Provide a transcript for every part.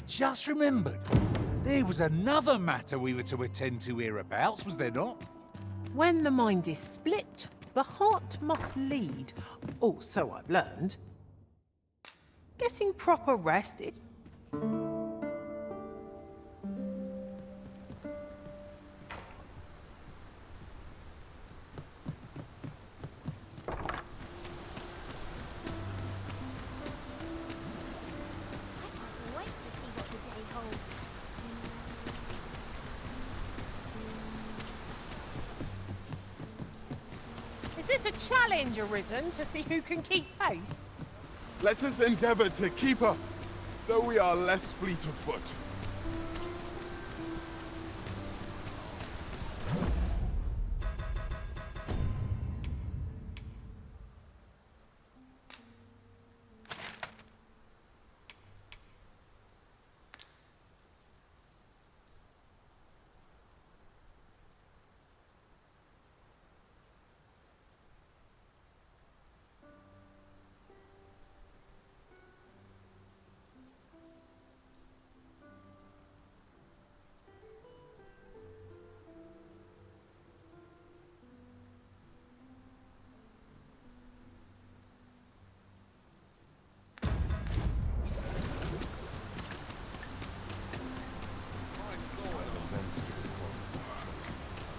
Just remembered. There was another matter we were to attend to hereabouts, was there not? When the mind is split, the heart must lead. Oh, so I've learned. Getting proper rest is... Is this a challenge arisen to see who can keep pace? Let us endeavor to keep up, though we are less fleet of foot.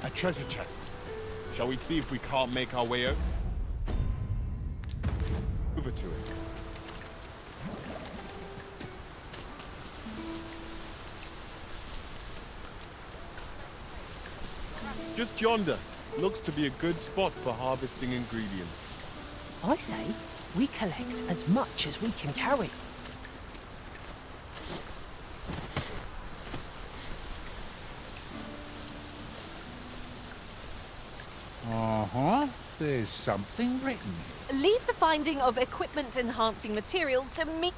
A treasure chest. Shall we see if we can't make our way over to it? Just yonder. Looks to be a good spot for harvesting ingredients. I say, we collect as much as we can carry. Uh-huh. There's something written. Leave the finding of equipment-enhancing materials to me.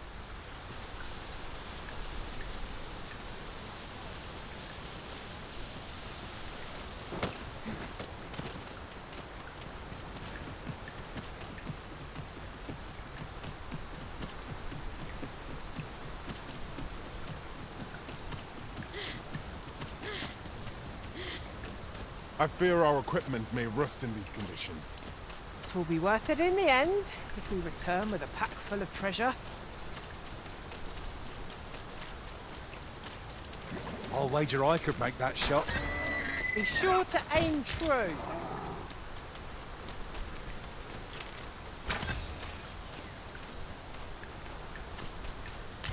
I fear our equipment may rust in these conditions. It will be worth it in the end, if we return with a pack full of treasure. I'll wager I could make that shot. Be sure to aim true.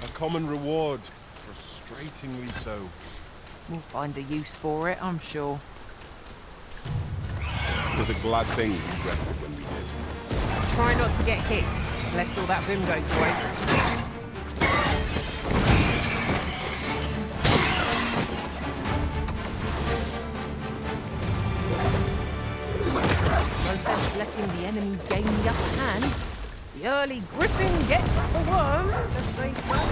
A common reward, frustratingly so. We'll find a use for it, I'm sure. It was a glad thing we rested when we did. Try not to get hit, lest all that vim goes to waste. No sense letting the enemy gain the upper hand. The early griffin gets the worm, as they say.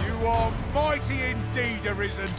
You are mighty indeed, Arisen.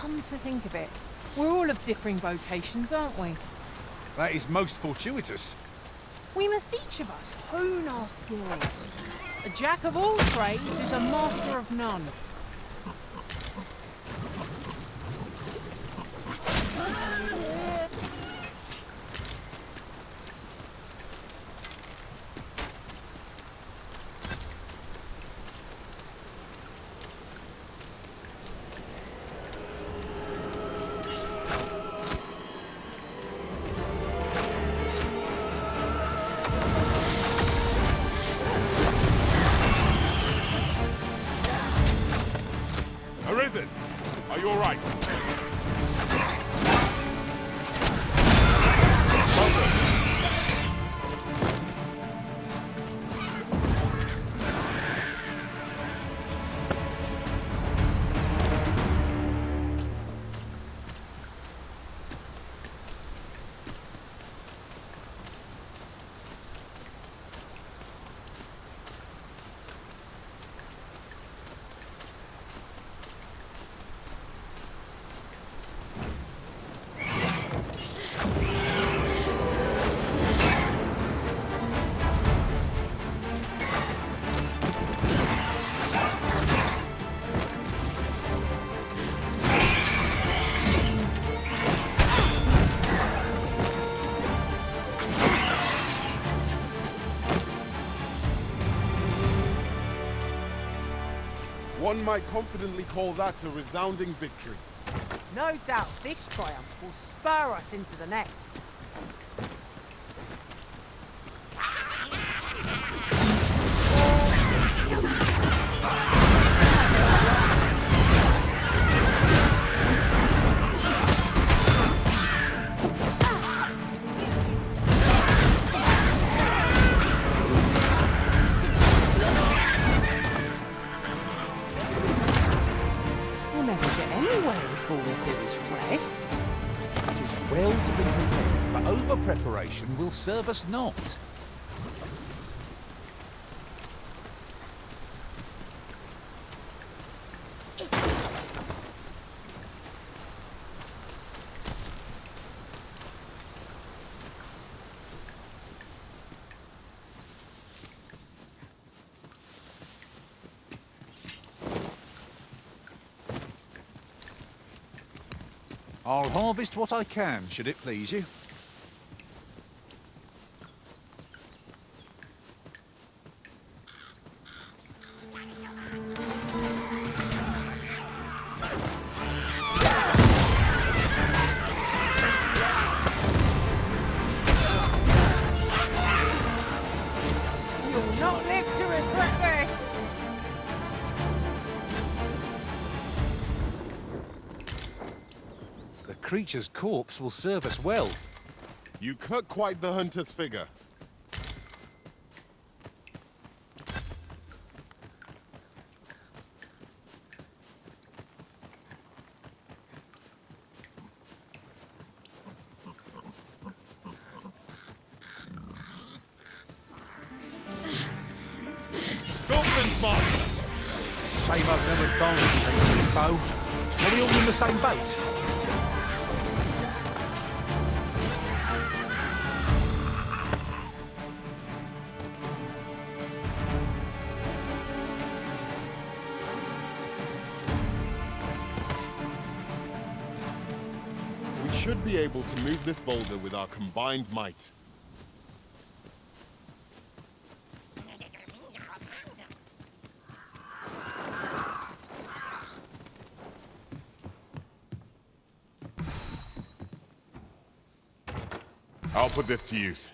Come to think of it, we're all of differing vocations, aren't we? That is most fortuitous. We must each of us hone our skills. A jack of all trades is a master of none. Arisen, are you all right? One might confidently call that a resounding victory. No doubt this triumph will spur us into the next. We'll never get anywhere if all we do is rest. It is well to be prepared, but over-preparation will serve us not. I'll harvest what I can, should it please you. You'll not live to regret this! The creature's corpse will serve us well. You cut quite the hunter's figure. Dolphin's mark! Shame I've never bowled this bow. Are we all in the same boat? We should be able to move this boulder with our combined might. I'll put this to use.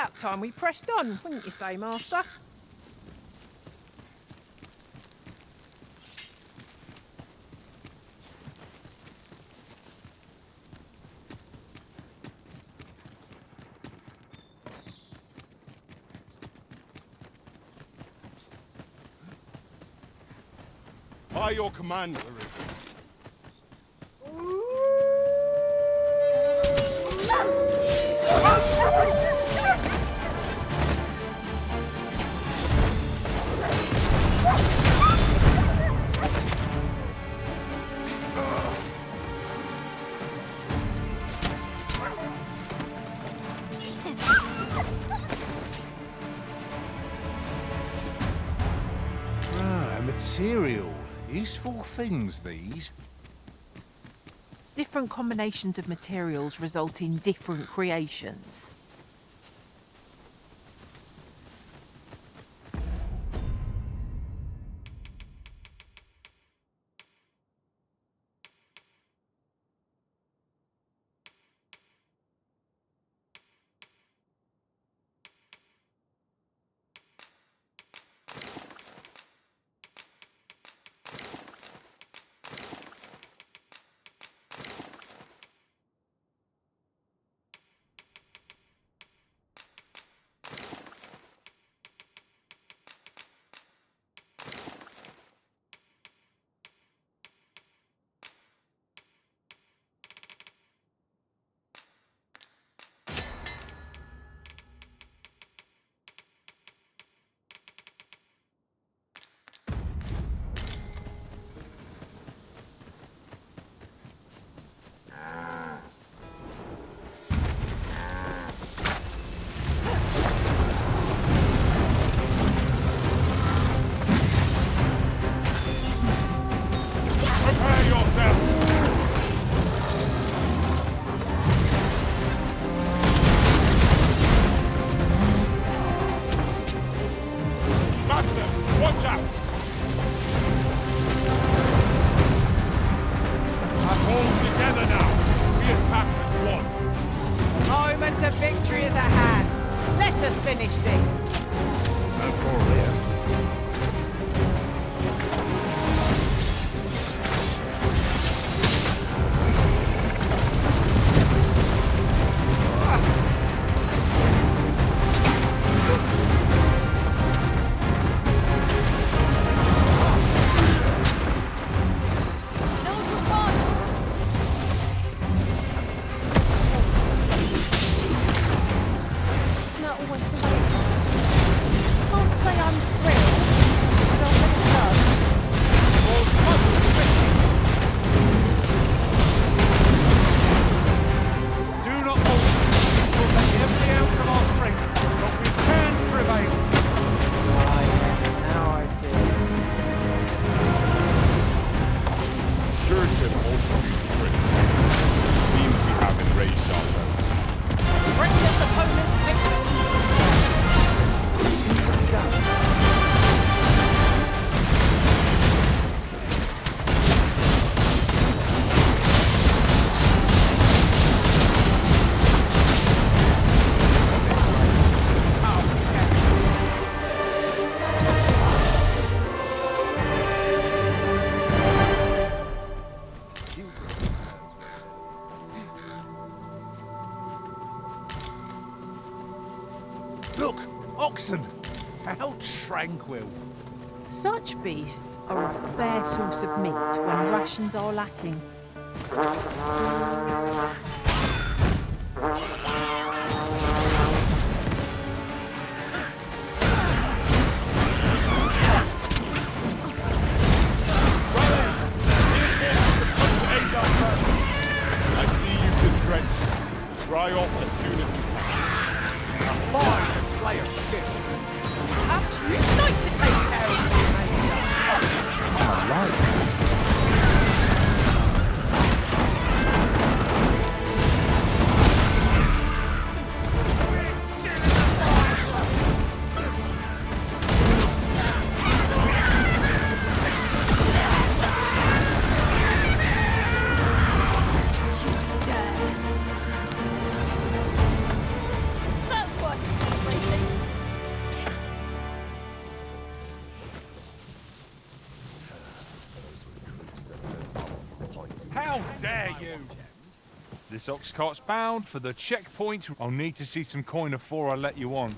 About time we pressed on, wouldn't you say, Master? By your command, Larissa. A material. Useful things, these. Different combinations of materials result in different creations. Prepare yourself! Master, watch out! All together now! We attack as one! Moment of victory is at hand. Let us finish this. No quarrel here. Those were bots! It's not always the way it goes. Can't say I'm thrilled. It's not what it does. Do not move. We'll take every ounce of our strength, but we can prevail. Ah, yes, now I see. Puritan ought to be betrayed. Seems we have enraged our foe. Bring this opponent's victory. Easily done. Look, oxen! How tranquil. Such beasts are a fair source of meat when rations are lacking. I see you've been drenched. Dry off as soon as you can. A fine display of skill. Perhaps you'd like to take care of me, Major. I like. That's what! dare you? This ox cart's bound for the checkpoint. I'll need to see some coin before I let you on.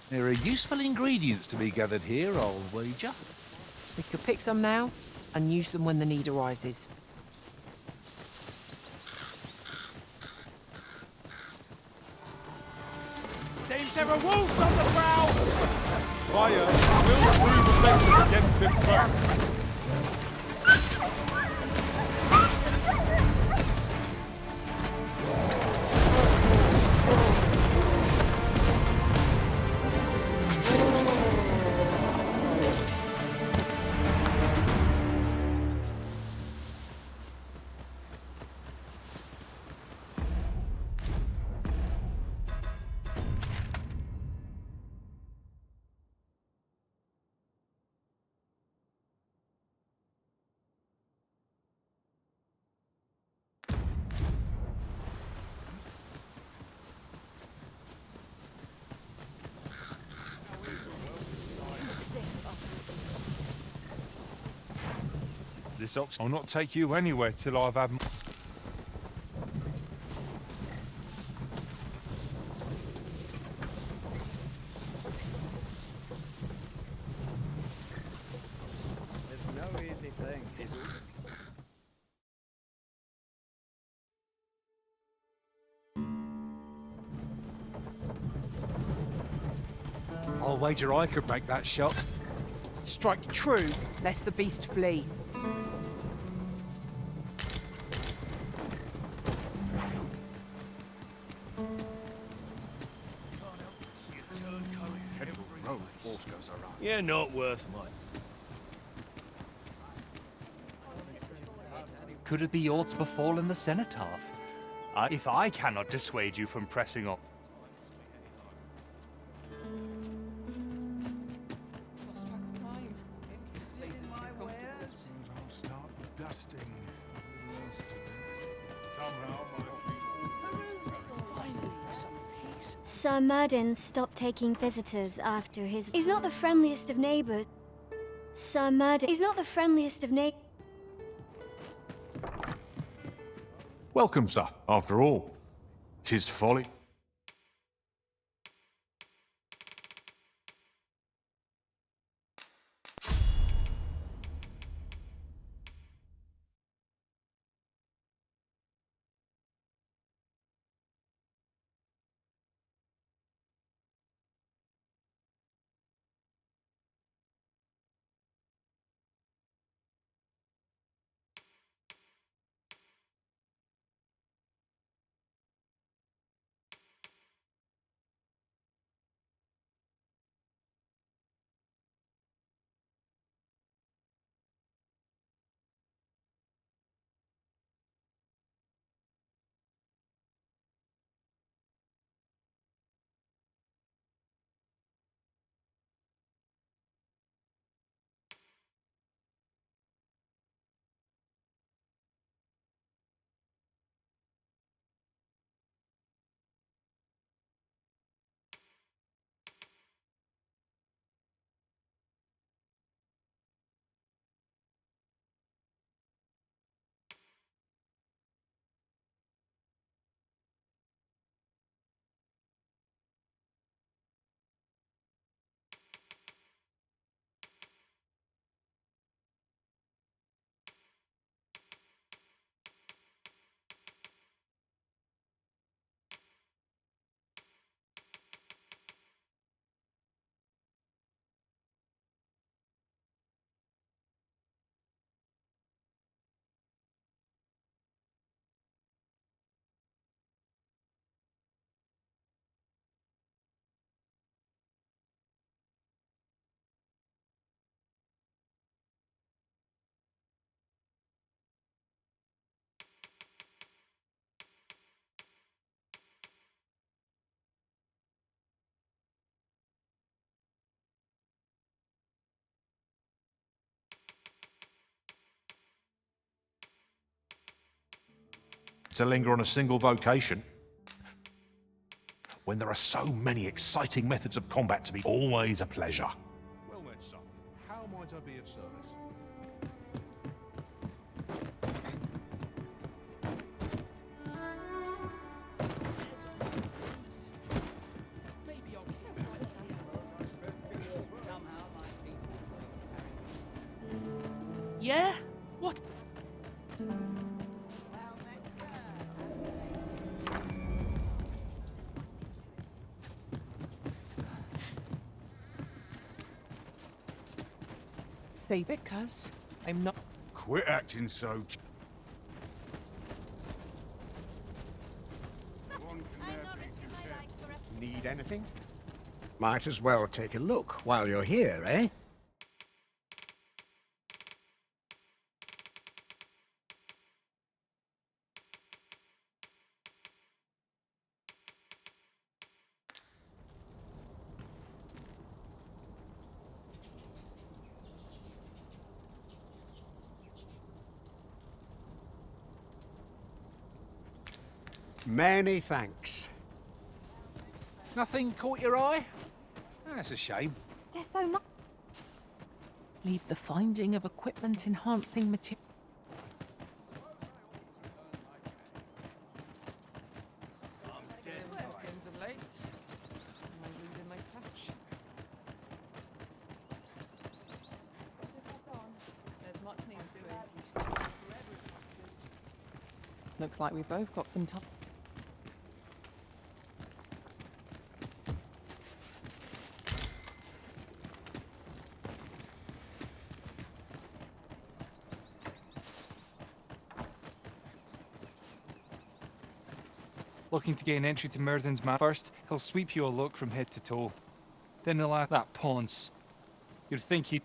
There are useful ingredients to be gathered here, I'll wager. We could pick some now and use them when the need arises. Seems there are wolves on the prowl! Fire will prove effective against this foe. This ox will not take you anywhere till I've had... It's no easy thing, is it? I'll wager I could make that shot. Strike true, lest the beast flee. You're not worth much. Could it be aught befallen the cenotaph? If I cannot dissuade you from pressing on... Sir Murden stopped taking visitors after his... He's not the friendliest of neighbors. Sir Murden... He's not the friendliest of neighbors. Welcome, sir, after all. 'Tis folly. To linger on a single vocation when there are so many exciting methods of combat to be always a pleasure. Well met, sir. How might I be of service? yeah? What? Save it, cuz. I'm not... Quit acting so... Need anything? Might as well take a look while you're here, eh? Many thanks. Nothing caught your eye? That's a shame. There's so much. Leave the finding of equipment enhancing material. Looks like we've both got some time. Looking to gain entry to Murden's map first, he'll sweep you a look from head to toe. Then he'll ask that ponce. You'd think he'd...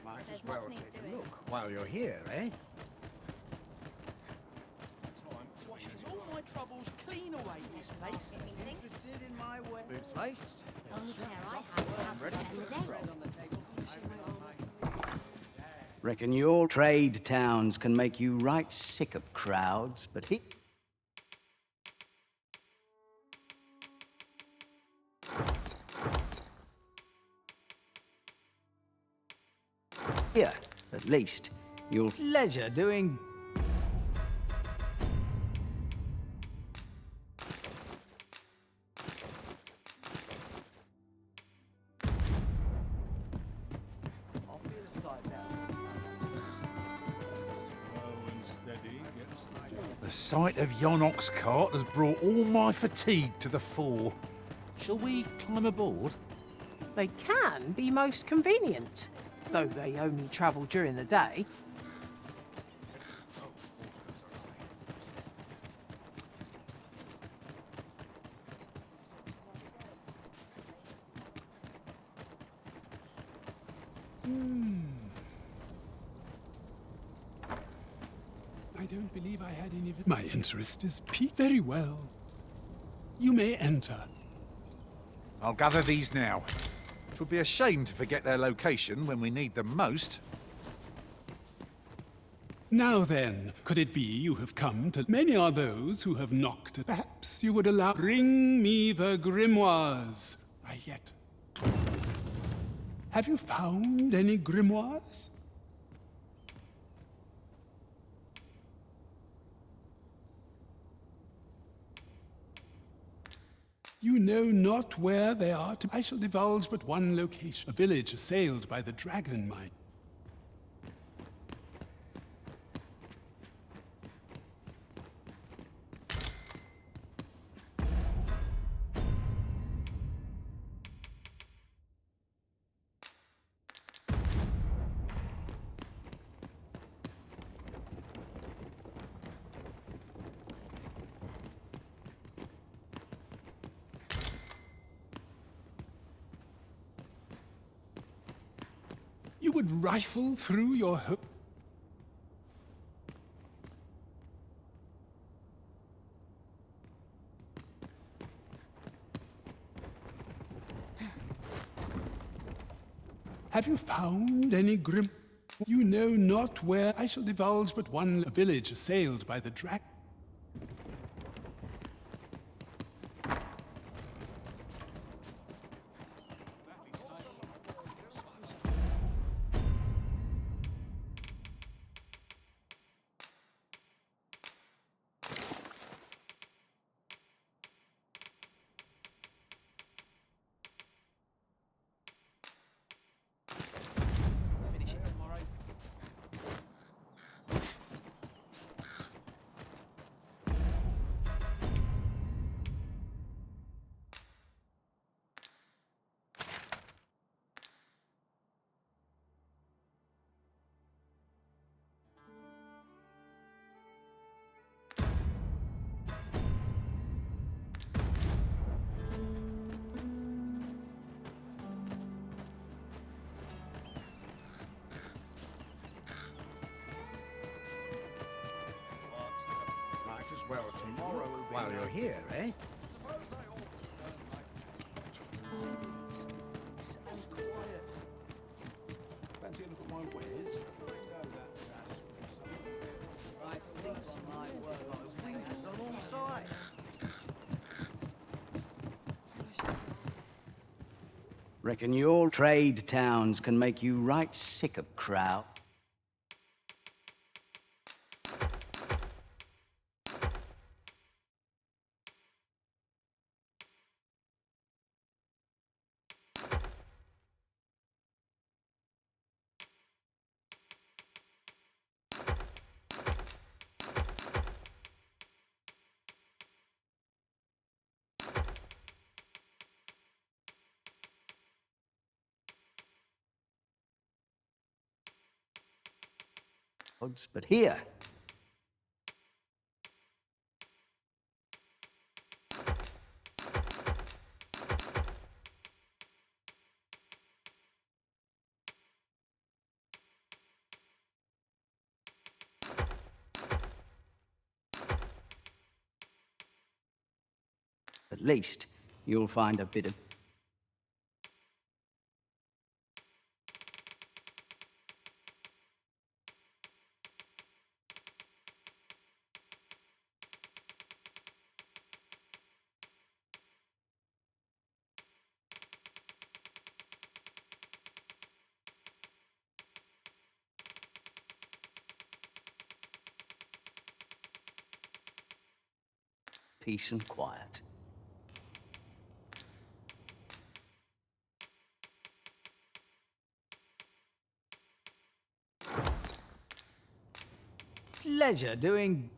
Might as well take a look while you're here, eh? Washes all my troubles clean away, this place. Interested in my way? Boots laced. Reckon your trade towns can make you right sick of crowds, but he... Here, at least, you'll leisure doing... I'll feel a side now. The sight of yon ox cart has brought all my fatigue to the fore. Shall we climb aboard? They can be most convenient, though they only travel during the day. I don't believe I had any... My interest is piqued. Very well. You may enter. I'll gather these now. It would be a shame to forget their location when we need them most. Now then, could it be you have come to... Many are those who have knocked. Perhaps you would allow... Bring me the grimoires. Right yet. Have you found any grimoires? You know not where they are. I shall divulge but one location. A village assailed by the dragon mine. You would rifle through your hope. Have you found any grim? You know not where I shall divulge but one village assailed by the dragon. Might as well tomorrow while you're here, eh? Fancy a look at my wares? I sleep on my work on all sides. Reckon your trade towns can make you right sick of crowd. But here, at least you'll find a bit of peace and quiet. Pleasure doing.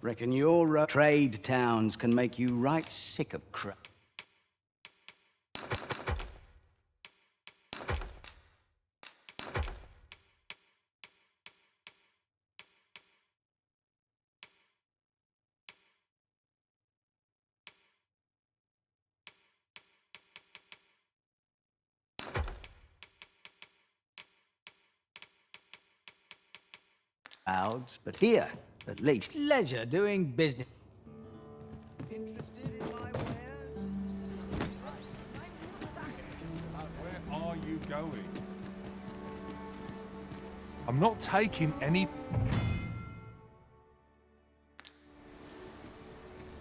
Reckon your trade towns can make you right sick of crap. Crowds, but here, at least, leisure doing business. Interested in my wares? Where are you going? I'm not taking any...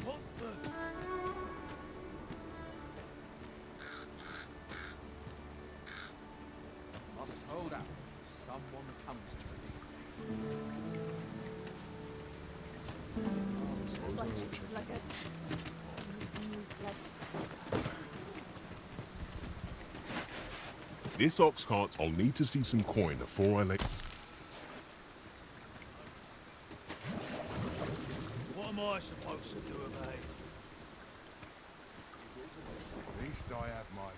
What the... Must hold out till someone comes to me. This ox cart, I'll need to see some coin before I let... What am I supposed to do about it? At least I have my...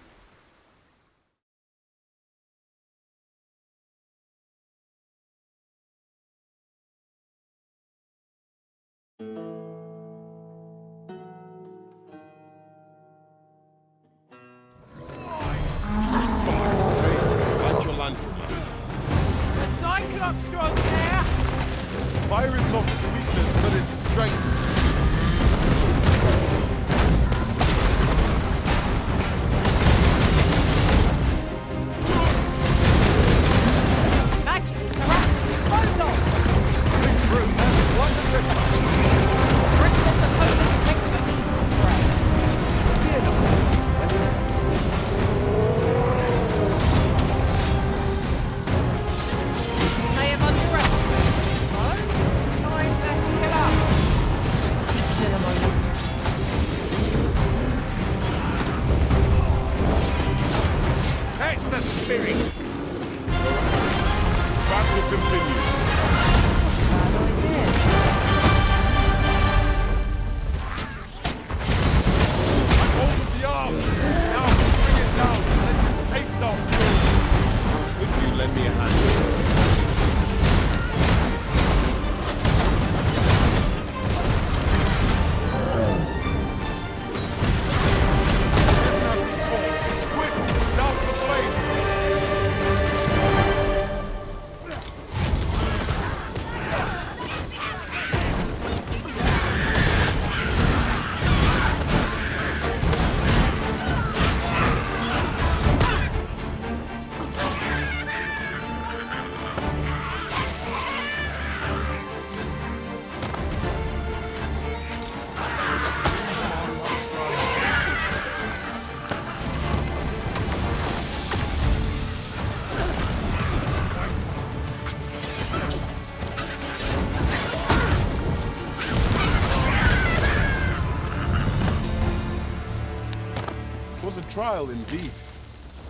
'Twas a trial indeed,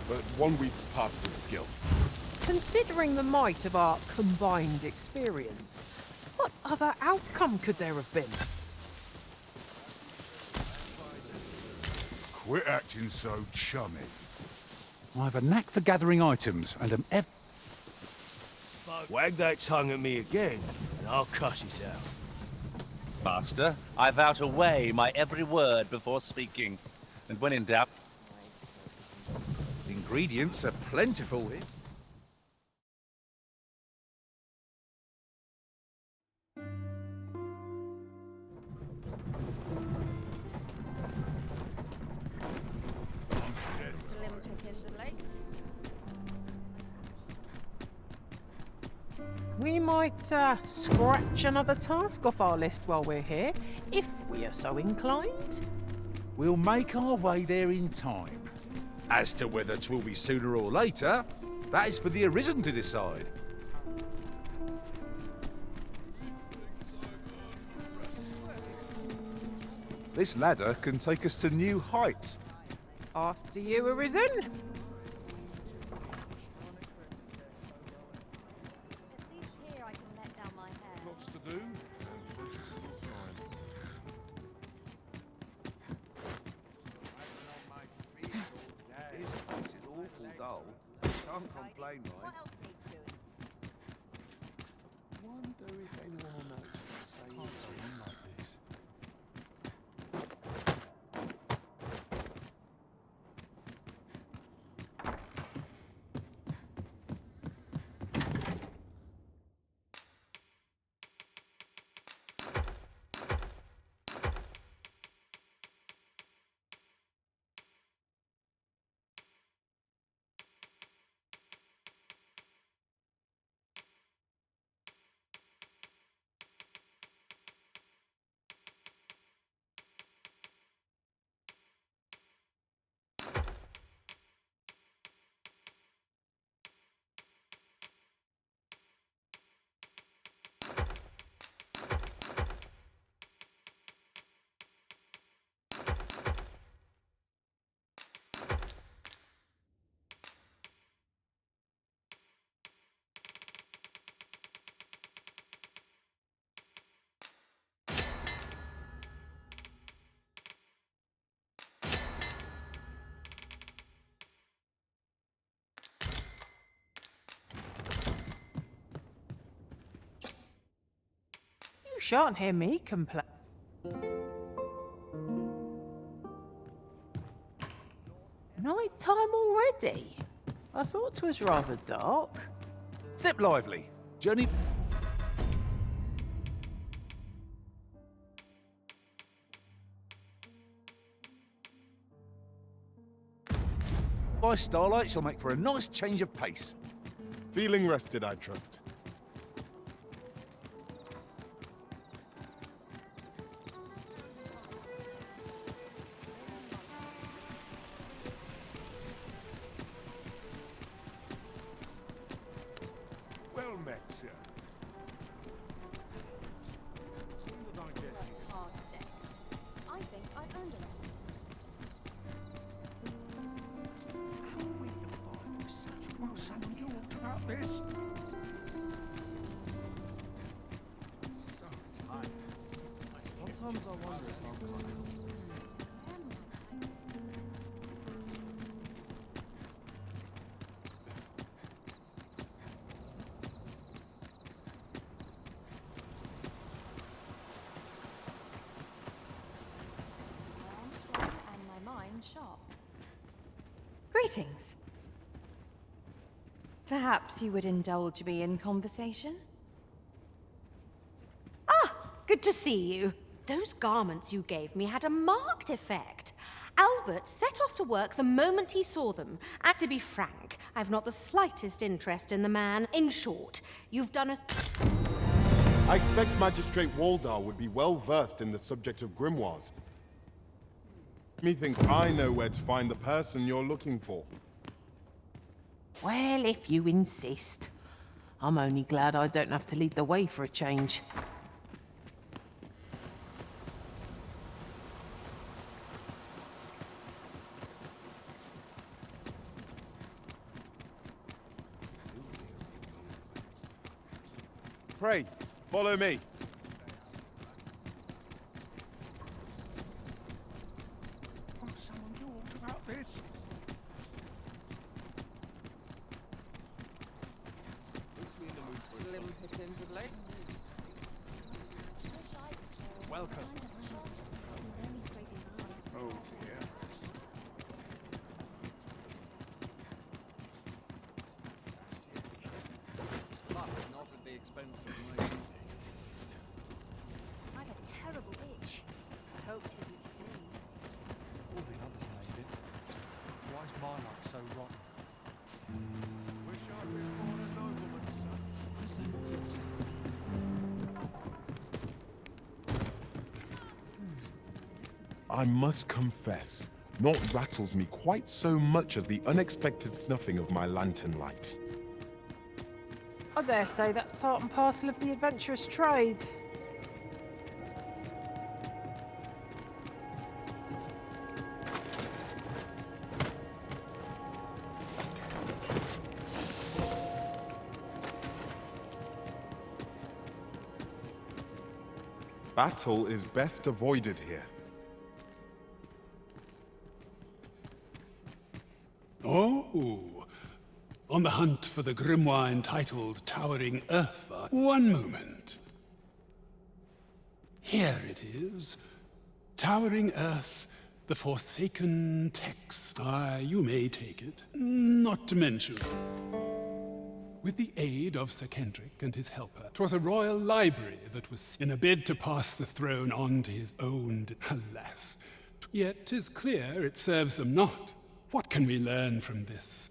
but one we surpassed with skill. Considering the might of our combined experience, what other outcome could there have been? Quit acting so chummy. I have a knack for gathering items and am ever... Wag that tongue at me again, and I'll cuss it out. Master, I vow to weigh my every word before speaking. And when in doubt... The ingredients are plentiful here. We might scratch another task off our list while we're here, if we are so inclined. We'll make our way there in time. As to whether 'twill be sooner or later, that is for the Arisen to decide. This ladder can take us to new heights. After you, Arisen. At least here I can let down my hair. Lots to do, and precious little time. This place is awful dull. Can't complain, right? What else needs doing? Wonder if anyone will notice us saying like this. You shan't hear me complain. Night time already? I thought 'twas rather dark. Step lively. Journey... By starlight shall make for a nice change of pace. Feeling rested, I trust. Well met, sir. Worked hard today. I think I've earned a rest. How are we to find such well someone talked about this? So tight. Sometimes I wonder if I'm kind of... And my mind sharp. Greetings. Perhaps you would indulge me in conversation? Ah, good to see you. Those garments you gave me had a marked effect. Albert set off to work the moment he saw them. And to be frank, I've not the slightest interest in the man. In short, you've done a... I expect Magistrate Waldar would be well versed in the subject of grimoires. Methinks I know where to find the person you're looking for. Well, if you insist. I'm only glad I don't have to lead the way for a change. Pray, follow me. Won't someone do aught about this? Slim pickings of late. Welcome. Oh dear. But not at the expense of my beauty. I've a terrible itch. I hope it isn't fleas. All the others made it. Why is my luck so rotten? Wish I'd been born a nobleman's son. I must confess, naught rattles me quite so much as the unexpected snuffing of my lantern light. I dare say that's part and parcel of the adventurous trade. Battle is best avoided here. Oh, on the hunt for the grimoire entitled Towering Earth. One moment. Here it is. Towering Earth, the Forsaken Text. You may take it. Not to mention, with the aid of Sir Kendrick and his helper, 'twas a royal library that was in a bid to pass the throne on to his own. Alas, yet 'tis clear it serves them not. What can we learn from this?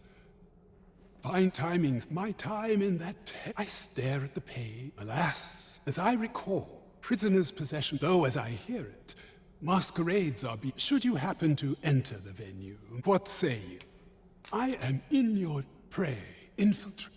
Fine timings, my time in that I stare at the page. Alas, as I recall, prisoner's possession, though as I hear it, masquerades are should you happen to enter the venue, what say you? I am in your prey, infiltrate.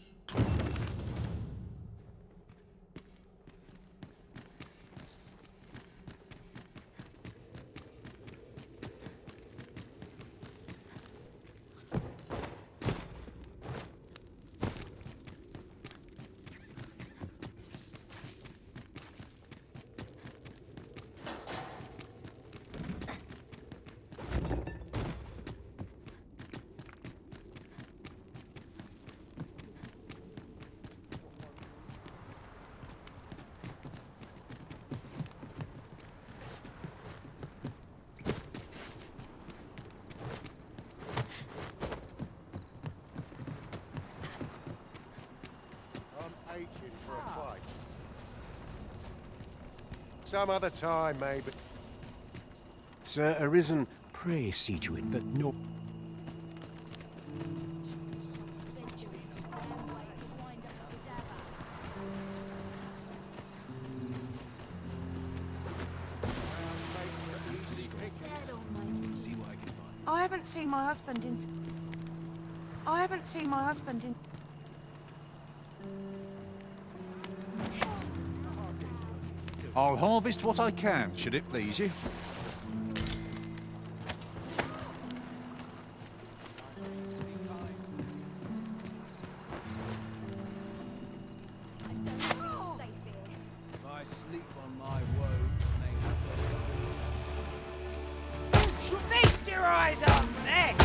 For a fight. Some other time, maybe. Sir Arisen, pray see to it that no... I haven't seen my husband in... I haven't seen my husband in... I'll harvest what I can, should it please you. I sleep on my woe, Feast your eyes on this!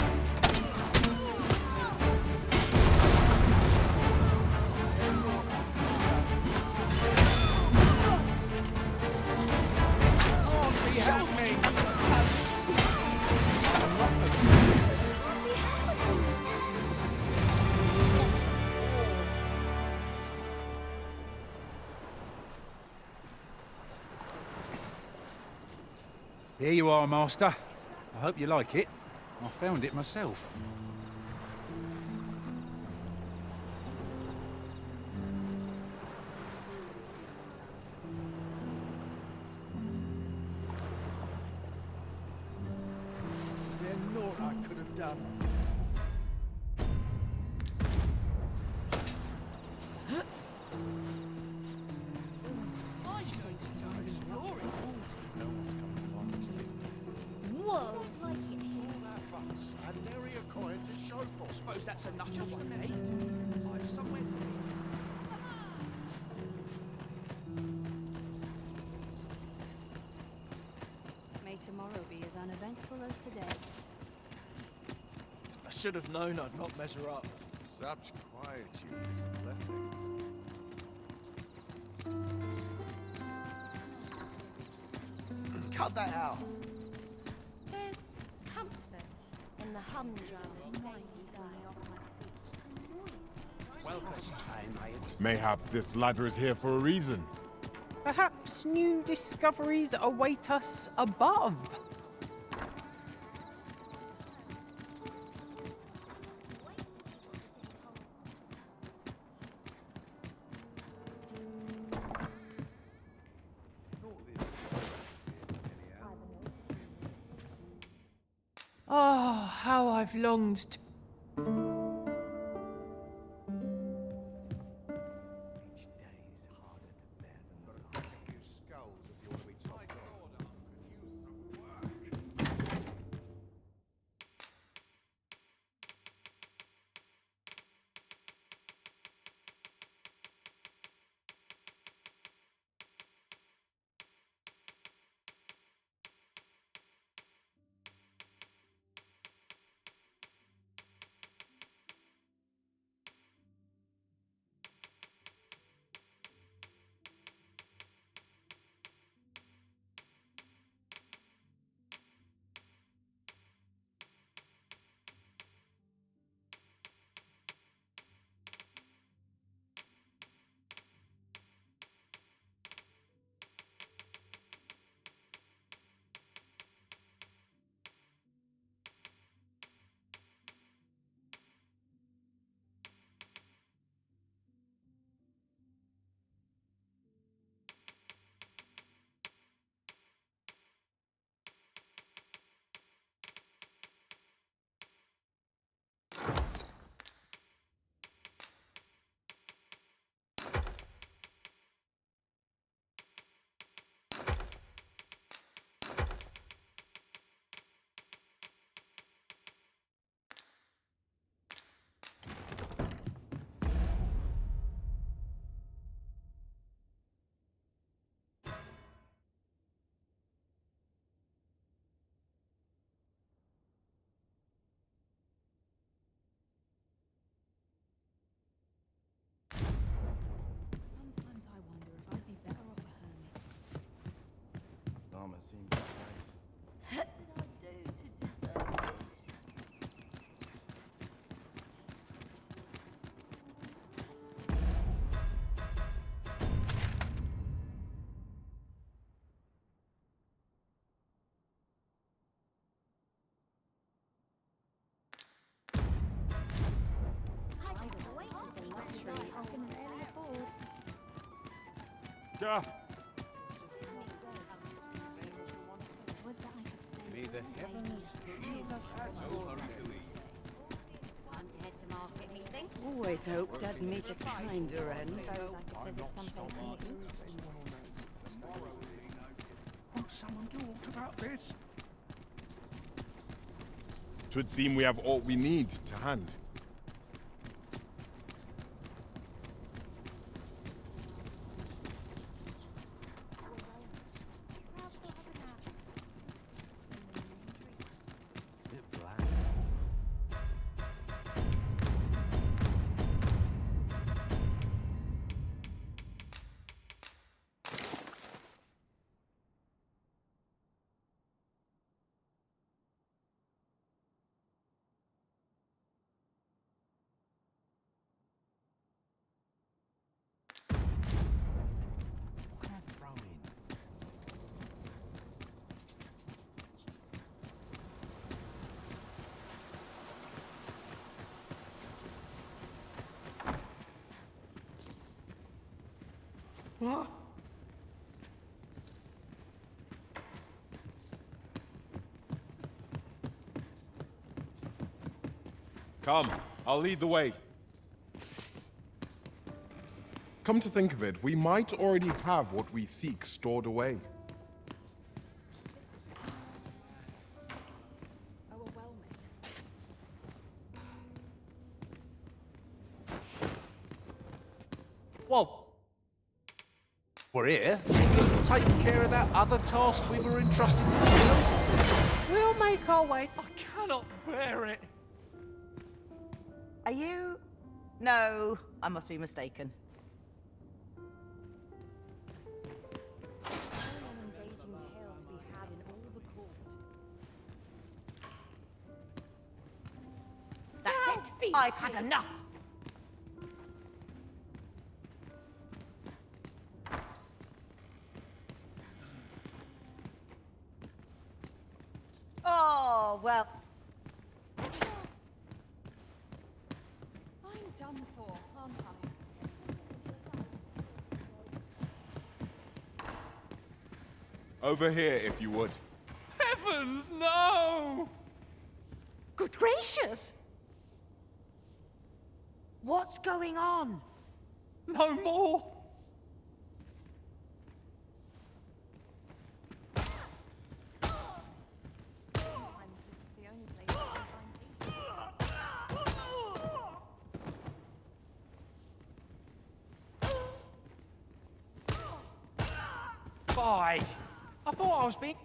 Here you are, Master. I hope you like it. I found it myself. Is there naught I could have done? Whoa! And nary a coin to show for. Suppose that's enough for me. I've somewhere to be. much today. I should have known I'd not measure up. Such quietude is a blessing. Cut that out. There's comfort in the humdrum and Mayhap this ladder is here for a reason. Perhaps new discoveries await us above. Oh, how I've longed to... May the heavens shield us all. Time to head to market, methinks. Always hoped I'd meet a kinder end. Suppose I could visit someplace new. Won't someone do aught about this? 'Twould seem we have all we need to hand. What? Come, I'll lead the way. Come to think of it, we might already have what we seek stored away. Whoa! We're here. Taking care of that other task we were entrusted with. We'll make our way. I cannot bear it. Are you? No, I must be mistaken. An engaging tale to be had in all the court. That's it. I've had enough. Oh, well. I'm done for, aren't I? Over here, if you would. Heavens, no! Good gracious! What's going on? No more! Sometimes this is the only place I can find peace. Bye! I thought I was being...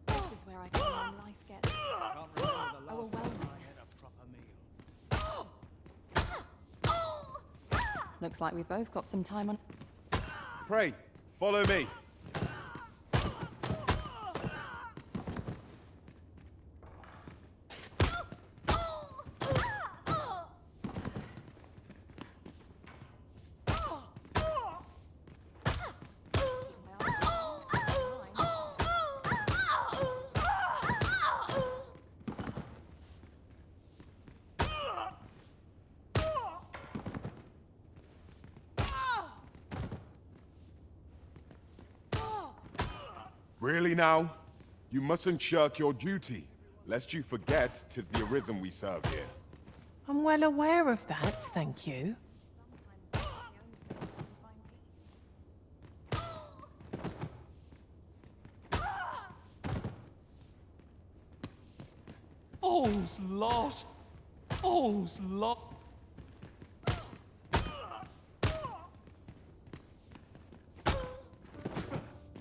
This is where I feel my life gets overwhelming. Looks like we both got some time on. Pray, follow me. Really now? You mustn't shirk your duty, lest you forget 'tis the Arisen we serve here. I'm well aware of that, thank you. All's lost! All's lost!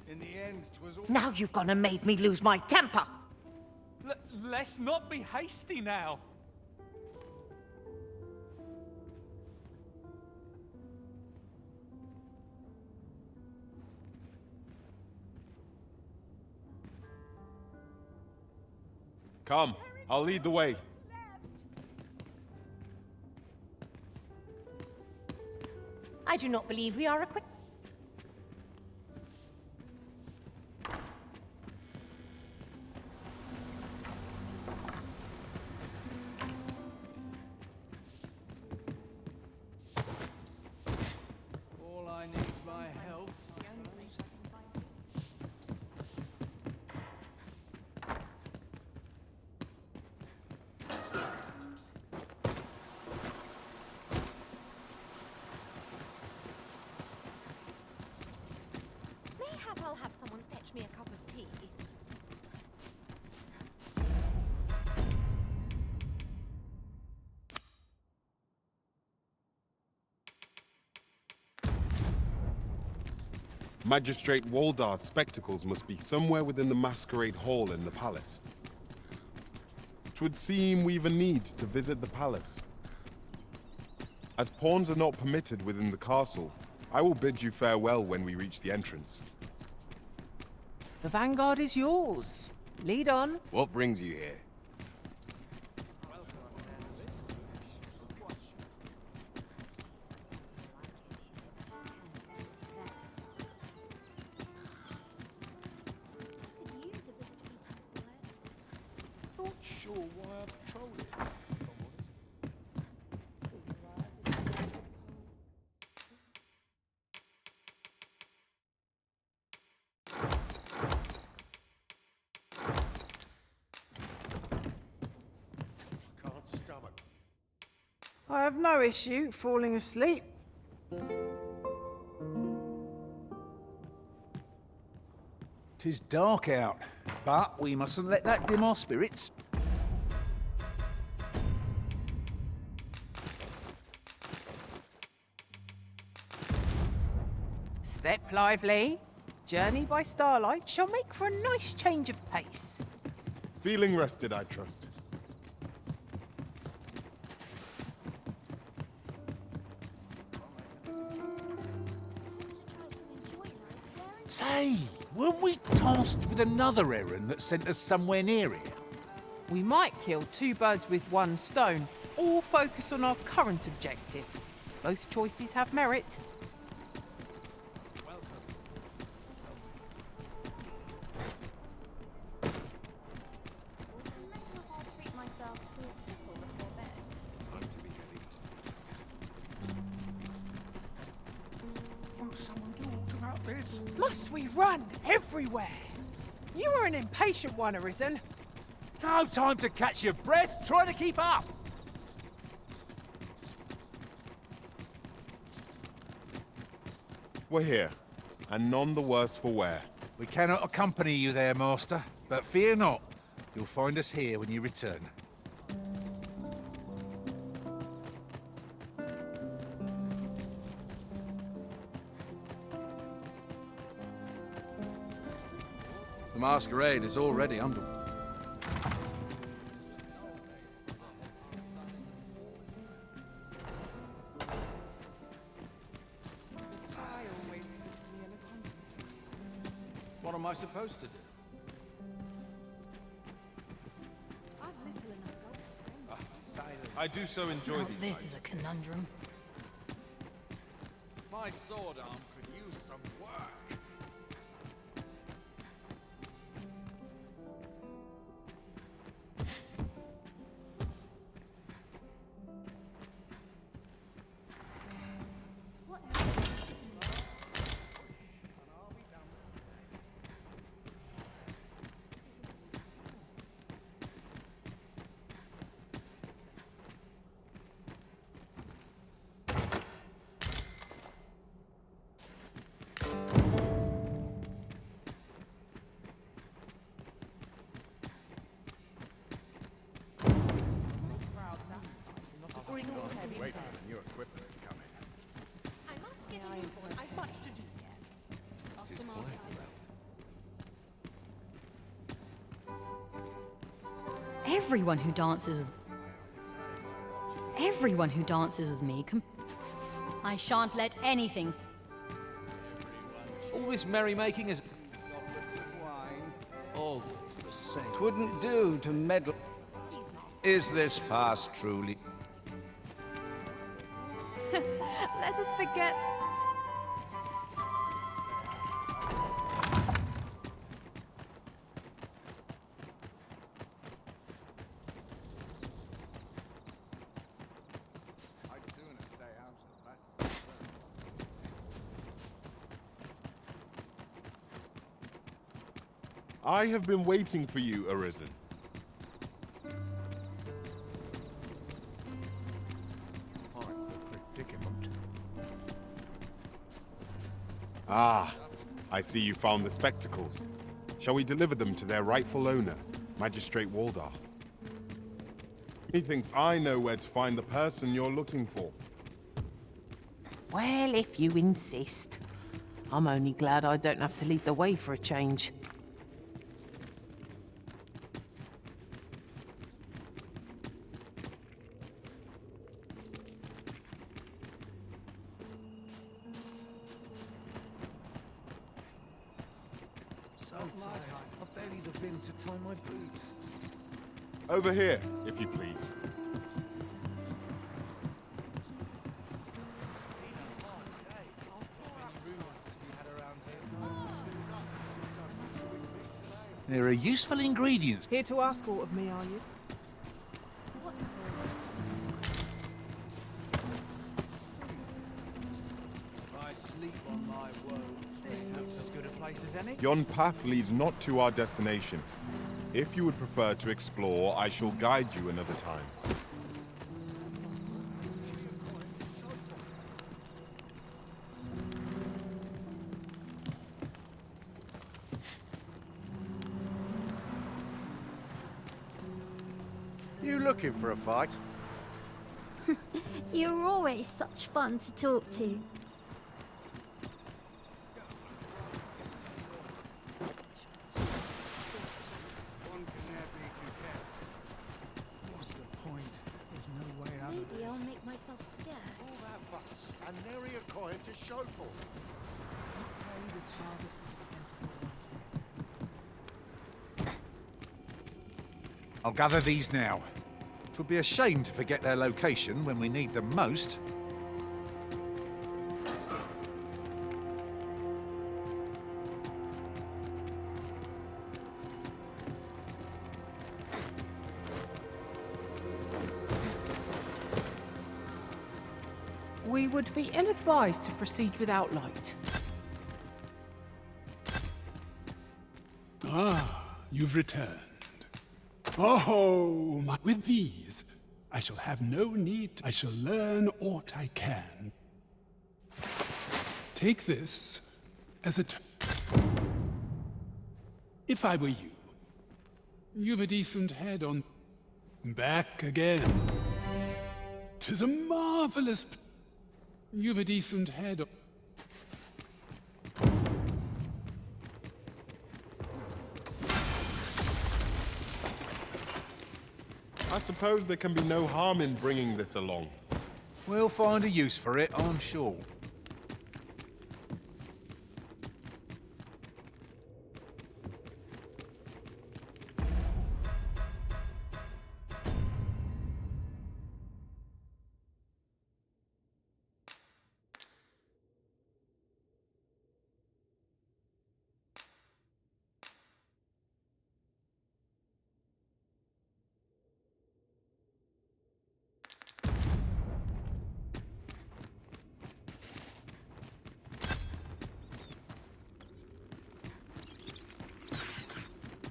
In the end, 'twas all... Now you've gone and made me lose my temper. Let's not be hasty now. Come, I'll lead the way. I do not believe we are equipped. All I need is my health. Mayhap I'll have someone fetch me a cup of tea. Magistrate Waldar's spectacles must be somewhere within the masquerade hall in the palace. It would seem we've a need to visit the palace. As pawns are not permitted within the castle, I will bid you farewell when we reach the entrance. The vanguard is yours. Lead on. What brings you here? Not sure why I'm patrolling. I have no issue falling asleep. 'Tis dark out, but we mustn't let that dim our spirits. Step lively. Journey by starlight shall make for a nice change of pace. Feeling rested, I trust. Say, weren't we tasked with another errand that sent us somewhere near here? We might kill two birds with one stone, or focus on our current objective. Both choices have merit. Must we run everywhere? You are an impatient one, Arisen. No time to catch your breath. Try to keep up. We're here, and none the worse for wear. We cannot accompany you there, Master, but fear not. You'll find us here when you return. The masquerade is already under. What am I supposed to do? I do so enjoy these. This is a conundrum. My sword arm could use some work. Wait for the new equipment to come in. I must get a new one. I've much to do yet. It is quiet around. Everyone who dances with me I shan't let anything. All this merrymaking is Always the same. Twouldn't do to meddle. Is this fast truly? Let us forget. I'd sooner stay out of that. I have been waiting for you, Arisen. Predicament. Ah, I see you found the spectacles. Shall we deliver them to their rightful owner, Magistrate Waldar? Methinks I know where to find the person you're looking for. Well, if you insist. I'm only glad I don't have to lead the way for a change. So tired. I've barely the vim to tie my boots. Over here, if you please. There are useful ingredients. Here to ask aught of me, are you? I sleep on my woe. This looks as good a place as any. Yon path leads not to our destination. If you would prefer to explore, I shall guide you another time. You looking for a fight? You're always such fun to talk to. What's the point? There's no way out of Maybe this. I'll make myself scarce. All that fuss, and nary a coin to show for it. Okay, this harvest is a plentiful one. I'll gather these now. It would be a shame to forget their location when we need them most. We would be ill-advised to proceed without light. Ah, you've returned. Oh, with these, I shall have no need. I shall learn aught I can. Take this as a if I were you, you've a decent head on. Back again. 'Tis a marvelous. You've a decent head on. I suppose there can be no harm in bringing this along. We'll find a use for it, I'm sure.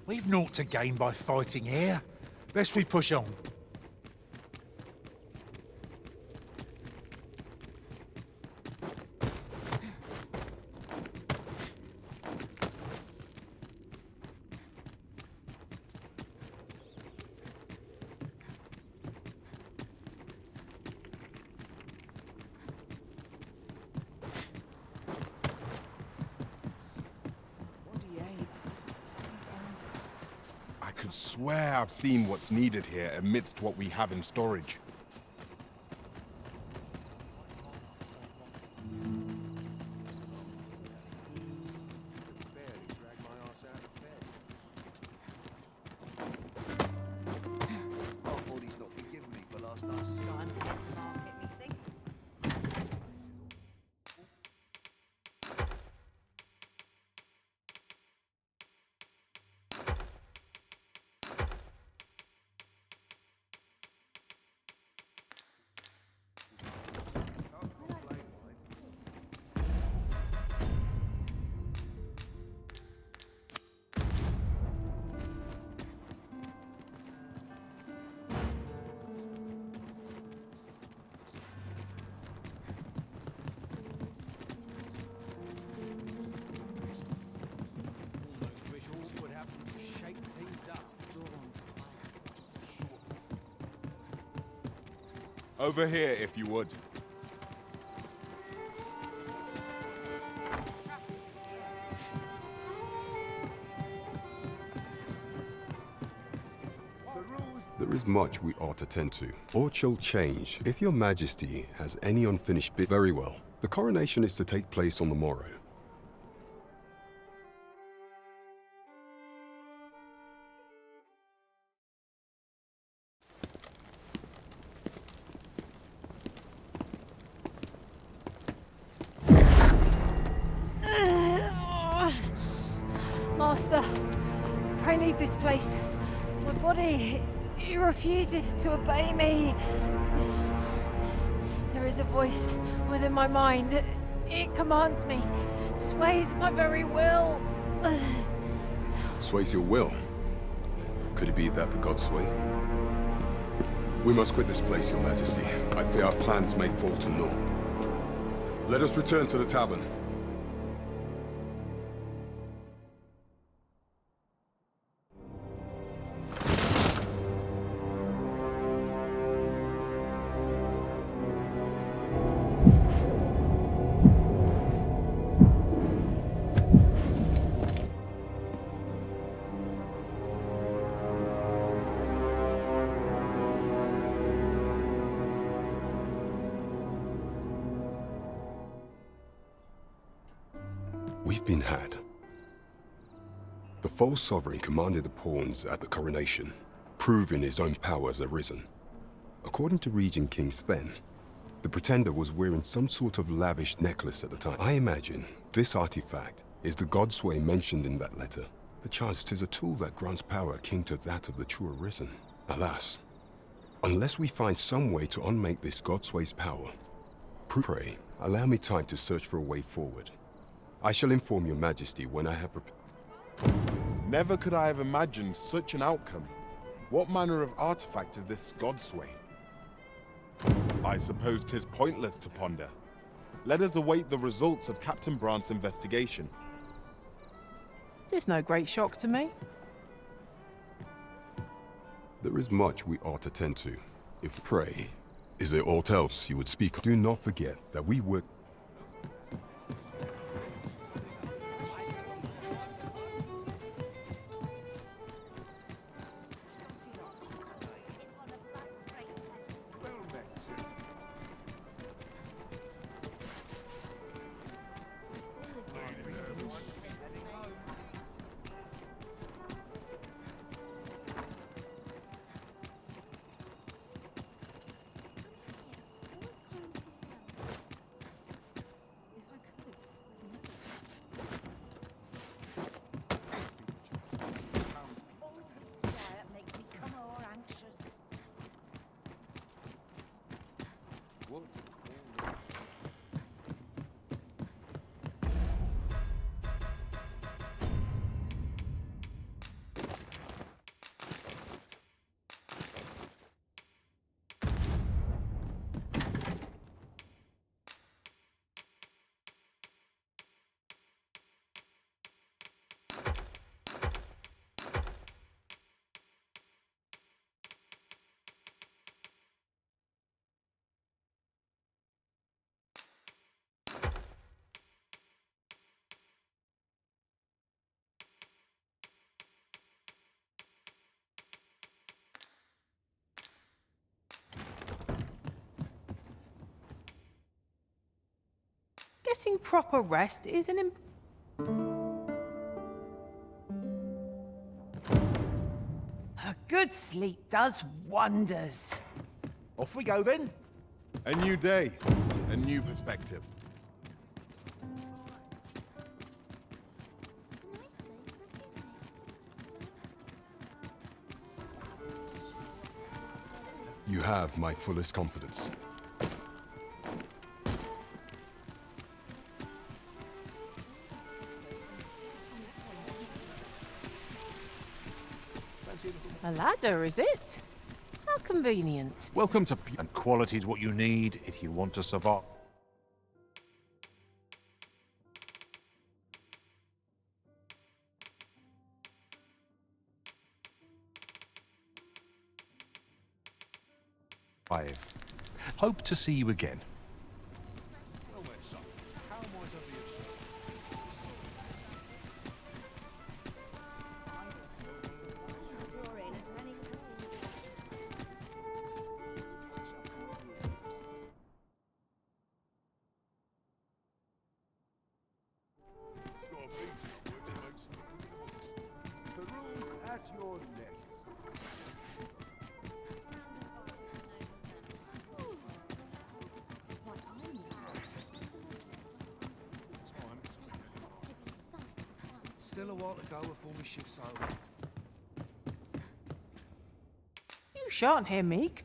We've naught to gain by fighting here. Best we push on. I could swear I've seen what's needed here amidst what we have in storage. Over here, if you would. There is much we ought to tend to. Aught shall change. If your majesty has any unfinished bit, very well. The coronation is to take place on the morrow. Master, pray leave this place. My body, it refuses to obey me. There is a voice within my mind. It commands me, sways my very will. Sways your will? Could it be that the gods sway? We must quit this place, your majesty. I fear our plans may fall to naught. Let us return to the tavern. We've been had. The false sovereign commanded the pawns at the coronation, proving his own power has arisen. According to Regent King Sven, the pretender was wearing some sort of lavish necklace at the time. I imagine this artifact is the Godsway mentioned in that letter. Perchance 'tis a tool that grants power akin to that of the true Arisen. Alas, unless we find some way to unmake this Godsway's power, pray, allow me time to search for a way forward. I shall inform your majesty when I have Never could I have imagined such an outcome. What manner of artifact is this Godsway? I suppose 'tis pointless to ponder. Let us await the results of Captain Brandt's investigation. There's no great shock to me. There is much we ought to tend to. If pray, is there aught else you would speak of? Do not forget that we work. Getting proper rest is an A good sleep does wonders. Off we go then. A new day, a new perspective. You have my fullest confidence. A ladder, is it? How convenient. Welcome to... And quality's what you need if you want to survive. Hope to see you again. Still a while to go before my shift's over. You shan't hear Meek.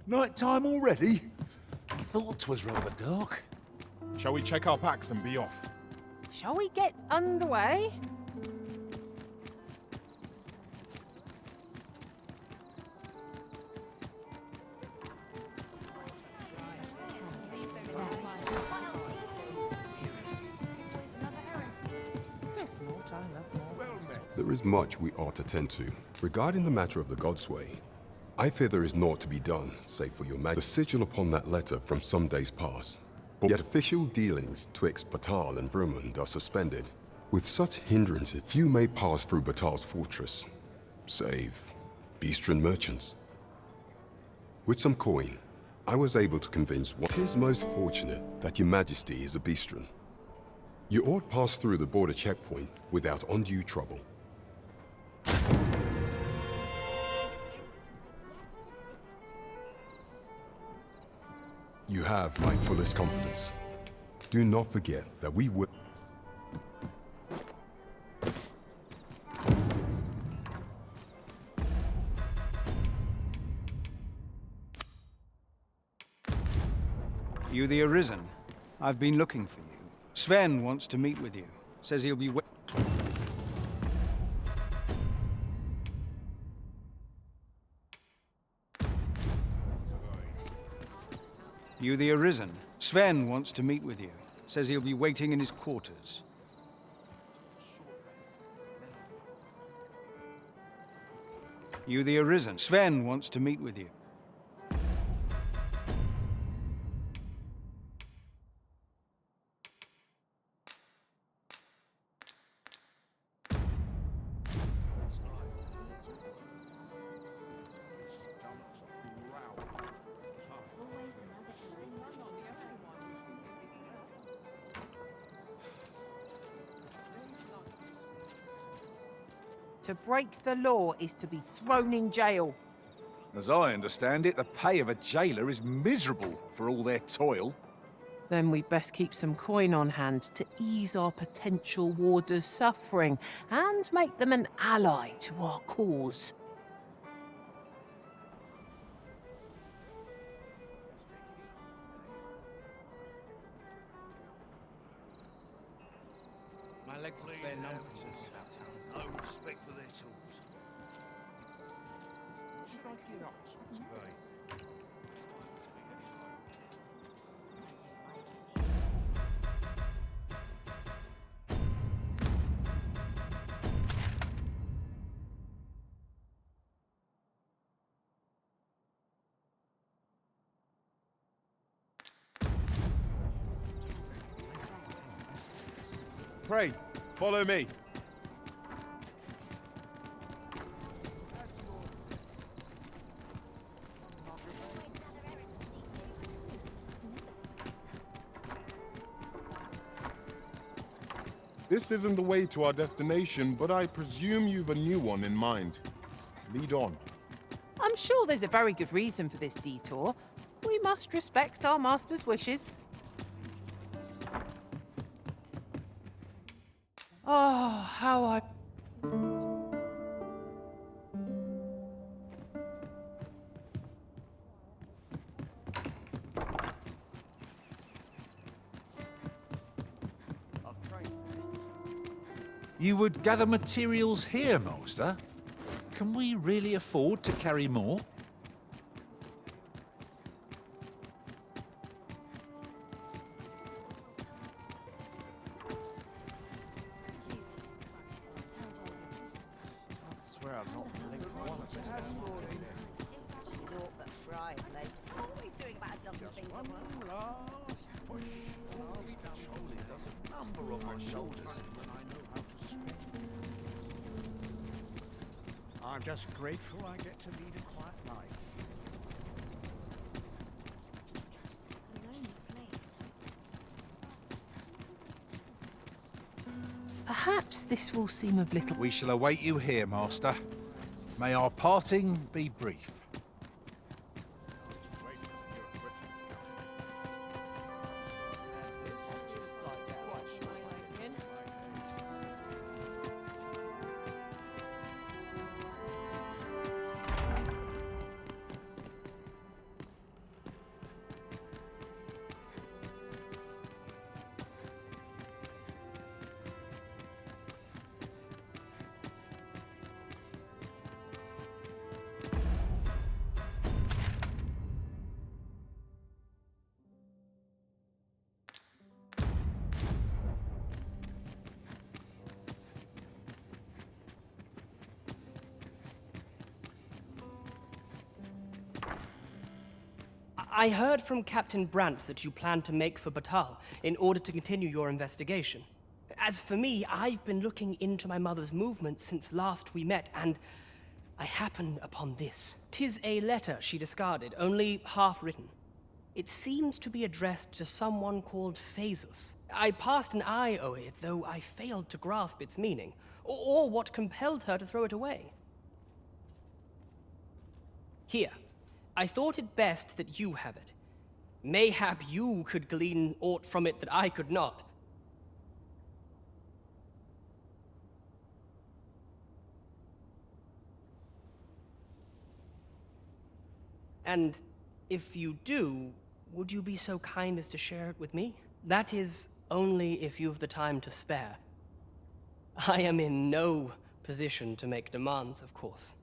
Night time already? I thought 'twas rather dark. Shall we check our packs and be off? Shall we get underway? There is much we ought to tend to. Regarding the matter of the Godsway, I fear there is naught to be done, save for your majesty. The sigil upon that letter from some days past. Yet official dealings twixt Batal and Vermund are suspended. With such hindrances, few may pass through Batal's fortress, save Beastren merchants. With some coin, I was able to convince one. It is most fortunate that Your Majesty is a Beastren. You ought pass through the border checkpoint without undue trouble. You have my fullest confidence. Do not forget that we will... You the Arisen? I've been looking for you. Sven wants to meet with you. Says he'll be You the Arisen? Sven wants to meet with you. Says he'll be waiting in his quarters. You the Arisen? Sven wants to meet with you. To break the law is to be thrown in jail. As I understand it, the pay of a jailer is miserable for all their toil. Then we'd best keep some coin on hand to ease our potential warders' suffering and make them an ally to our cause. My legs are fair numb for talking about town. No respect for their tools. Should I get up today? Pray, follow me. This isn't the way to our destination, but I presume you've a new one in mind. Lead on. I'm sure there's a very good reason for this detour. We must respect our master's wishes. Oh, how I... You would gather materials here, Master? Can we really afford to carry more? I swear I'm not linked to one of them. Naught but fried, mate. Always doing about a dozen things at once. Last push. Last shoulder does a number on my shoulders. I'm just grateful I get to lead a quiet life. Perhaps this will seem of little... We shall await you here, Master. May our parting be brief. I heard from Captain Brandt that you plan to make for Batal in order to continue your investigation. As for me, I've been looking into my mother's movements since last we met, and I happened upon this. 'Tis a letter she discarded, only half written. It seems to be addressed to someone called Phaesus. I passed an eye over it, though I failed to grasp its meaning, or what compelled her to throw it away. Here, I thought it best that you have it. Mayhap you could glean aught from it that I could not. And if you do, would you be so kind as to share it with me? That is, only if you've the time to spare. I am in no position to make demands, of course.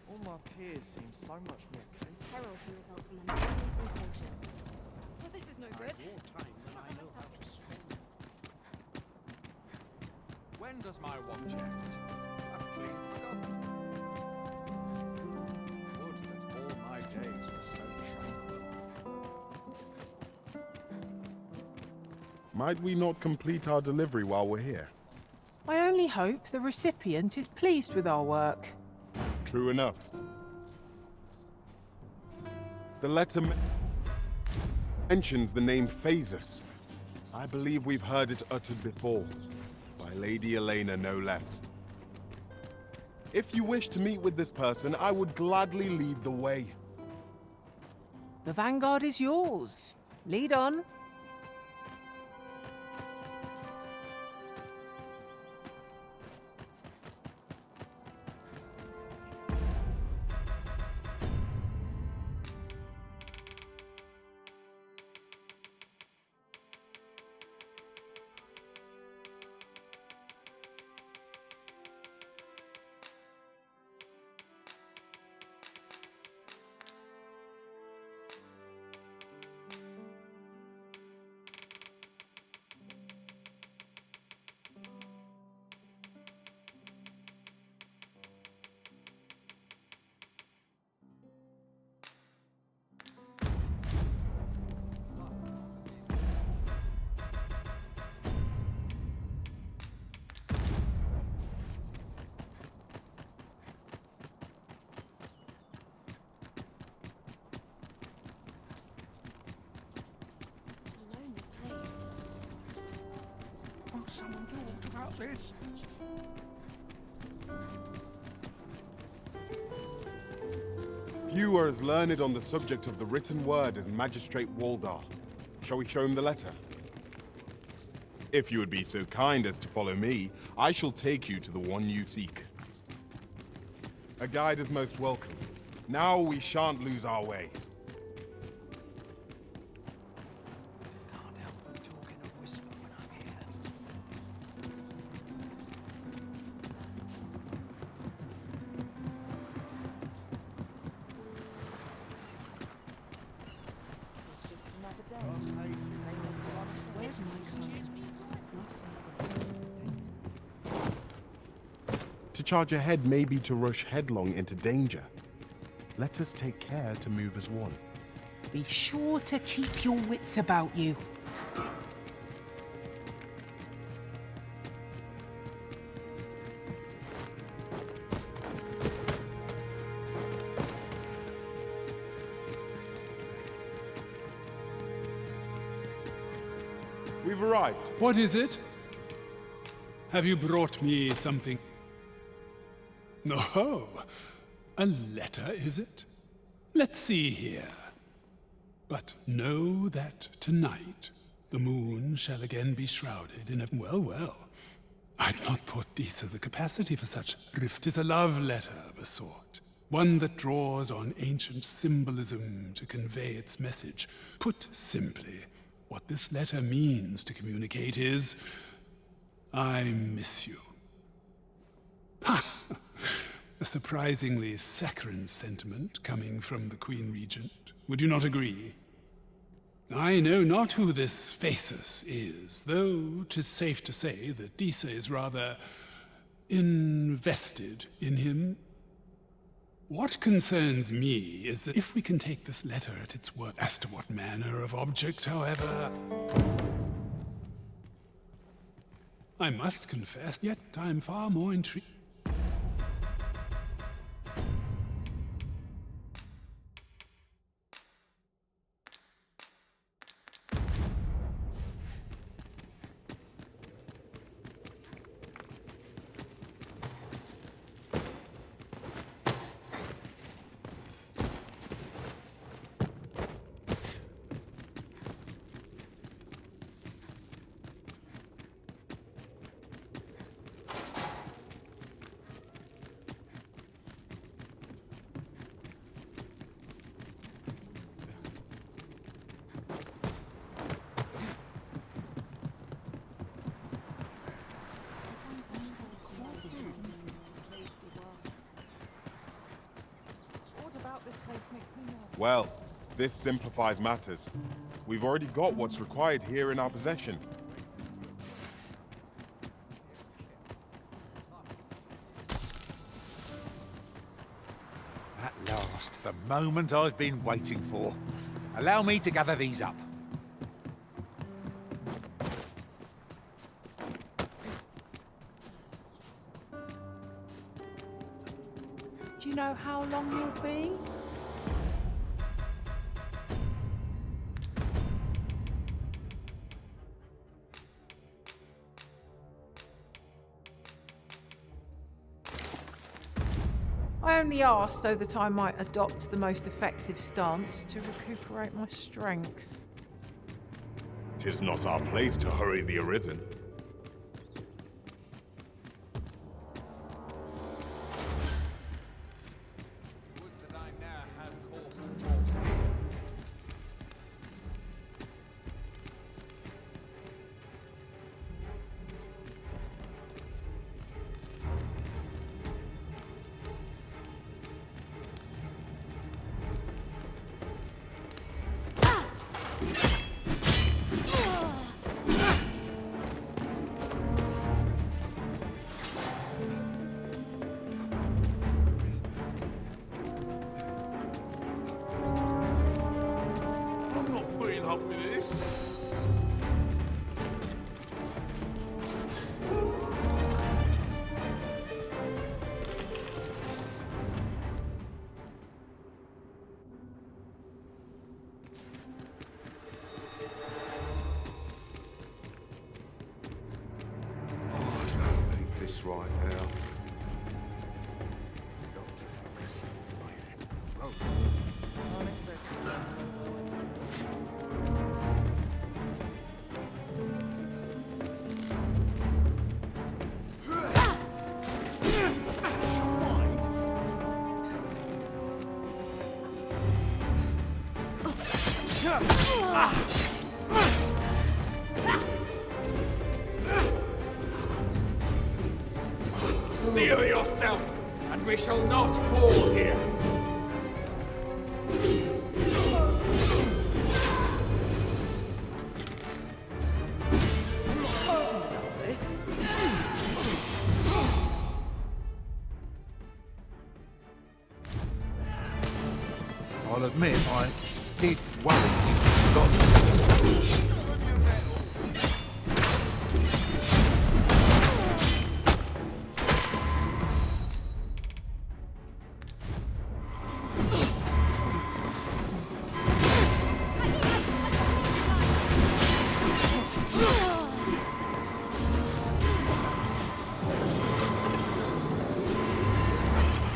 All my peers seem so much more capable. Herald will result from the maintenance and caution. Well, this is no good. More time than I know how to swim. When does my watch end? I've clean forgotten. Would that all my days were so tranquil. Might we not complete our delivery while we're here? I only hope the recipient is pleased with our work. True enough. The letter mentions the name Phaesus. I believe we've heard it uttered before, by Lady Elena no less. If you wish to meet with this person, I would gladly lead the way. The vanguard is yours. Lead on. Won't someone do aught about this? Few are as learned on the subject of the written word as Magistrate Waldar. Shall we show him the letter? If you would be so kind as to follow me, I shall take you to the one you seek. A guide is most welcome. Now we shan't lose our way. Can't help but talk in a whisper when I'm here. It's just another day. Same as the one. Where's my car? To charge ahead may be to rush headlong into danger. Let us take care to move as one. Be sure to keep your wits about you. We've arrived. What is it? Have you brought me something? No. A letter, is it? Let's see here. But know that tonight the moon shall again be shrouded in a... Well. I'd not put Disa the capacity for such rift. 'Tis a love letter of a sort. One that draws on ancient symbolism to convey its message. Put simply, what this letter means to communicate is... I miss you. Ha! A surprisingly saccharine sentiment coming from the Queen Regent. Would you not agree? I know not who this Phasus is, though 'tis safe to say that Disa is rather invested in him. What concerns me is that if we can take this letter at its word, as to what manner of object, however... I must confess, yet I'm far more intrigued. Well, this simplifies matters. We've already got what's required here in our possession. At last, the moment I've been waiting for. Allow me to gather these up. Do you know how long you'll be? I only asked so that I might adopt the most effective stance to recuperate my strength. 'Tis not our place to hurry the Arisen. Right now. Steel yourself, and we shall not fall here. I'll admit, I did worry you forgot.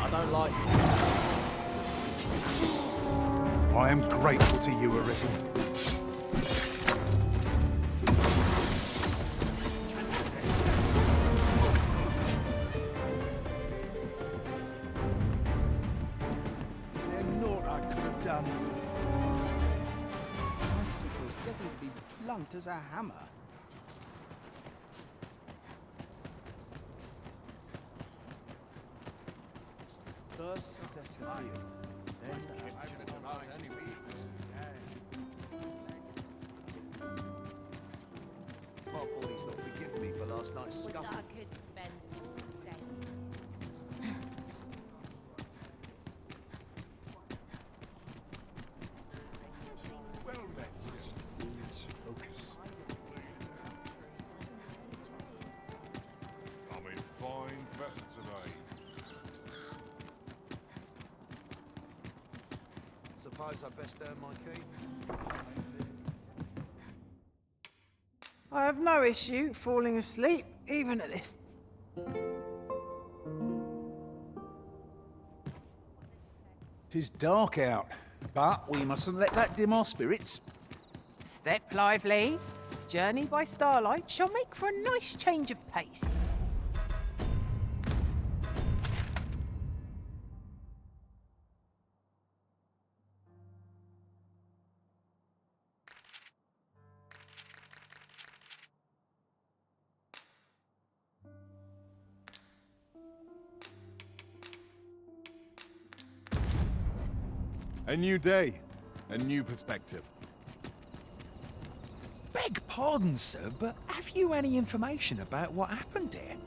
I don't like this. I am grateful to you, Arisen. Is there naught I could have done? My sickle's getting to be blunt as a hammer. First assess the field, then My body's not forgiven me for last night's Would that scuffle. I could spend all day. well met. Let's focus. I'm in fine fettle today. Suppose I best earn my keep. I have no issue falling asleep, even at this. Tis dark out, but we mustn't let that dim our spirits. Step lively. Journey by starlight shall make for a nice change of pace. A new day, a new perspective. Beg pardon, sir, but have you any information about what happened here?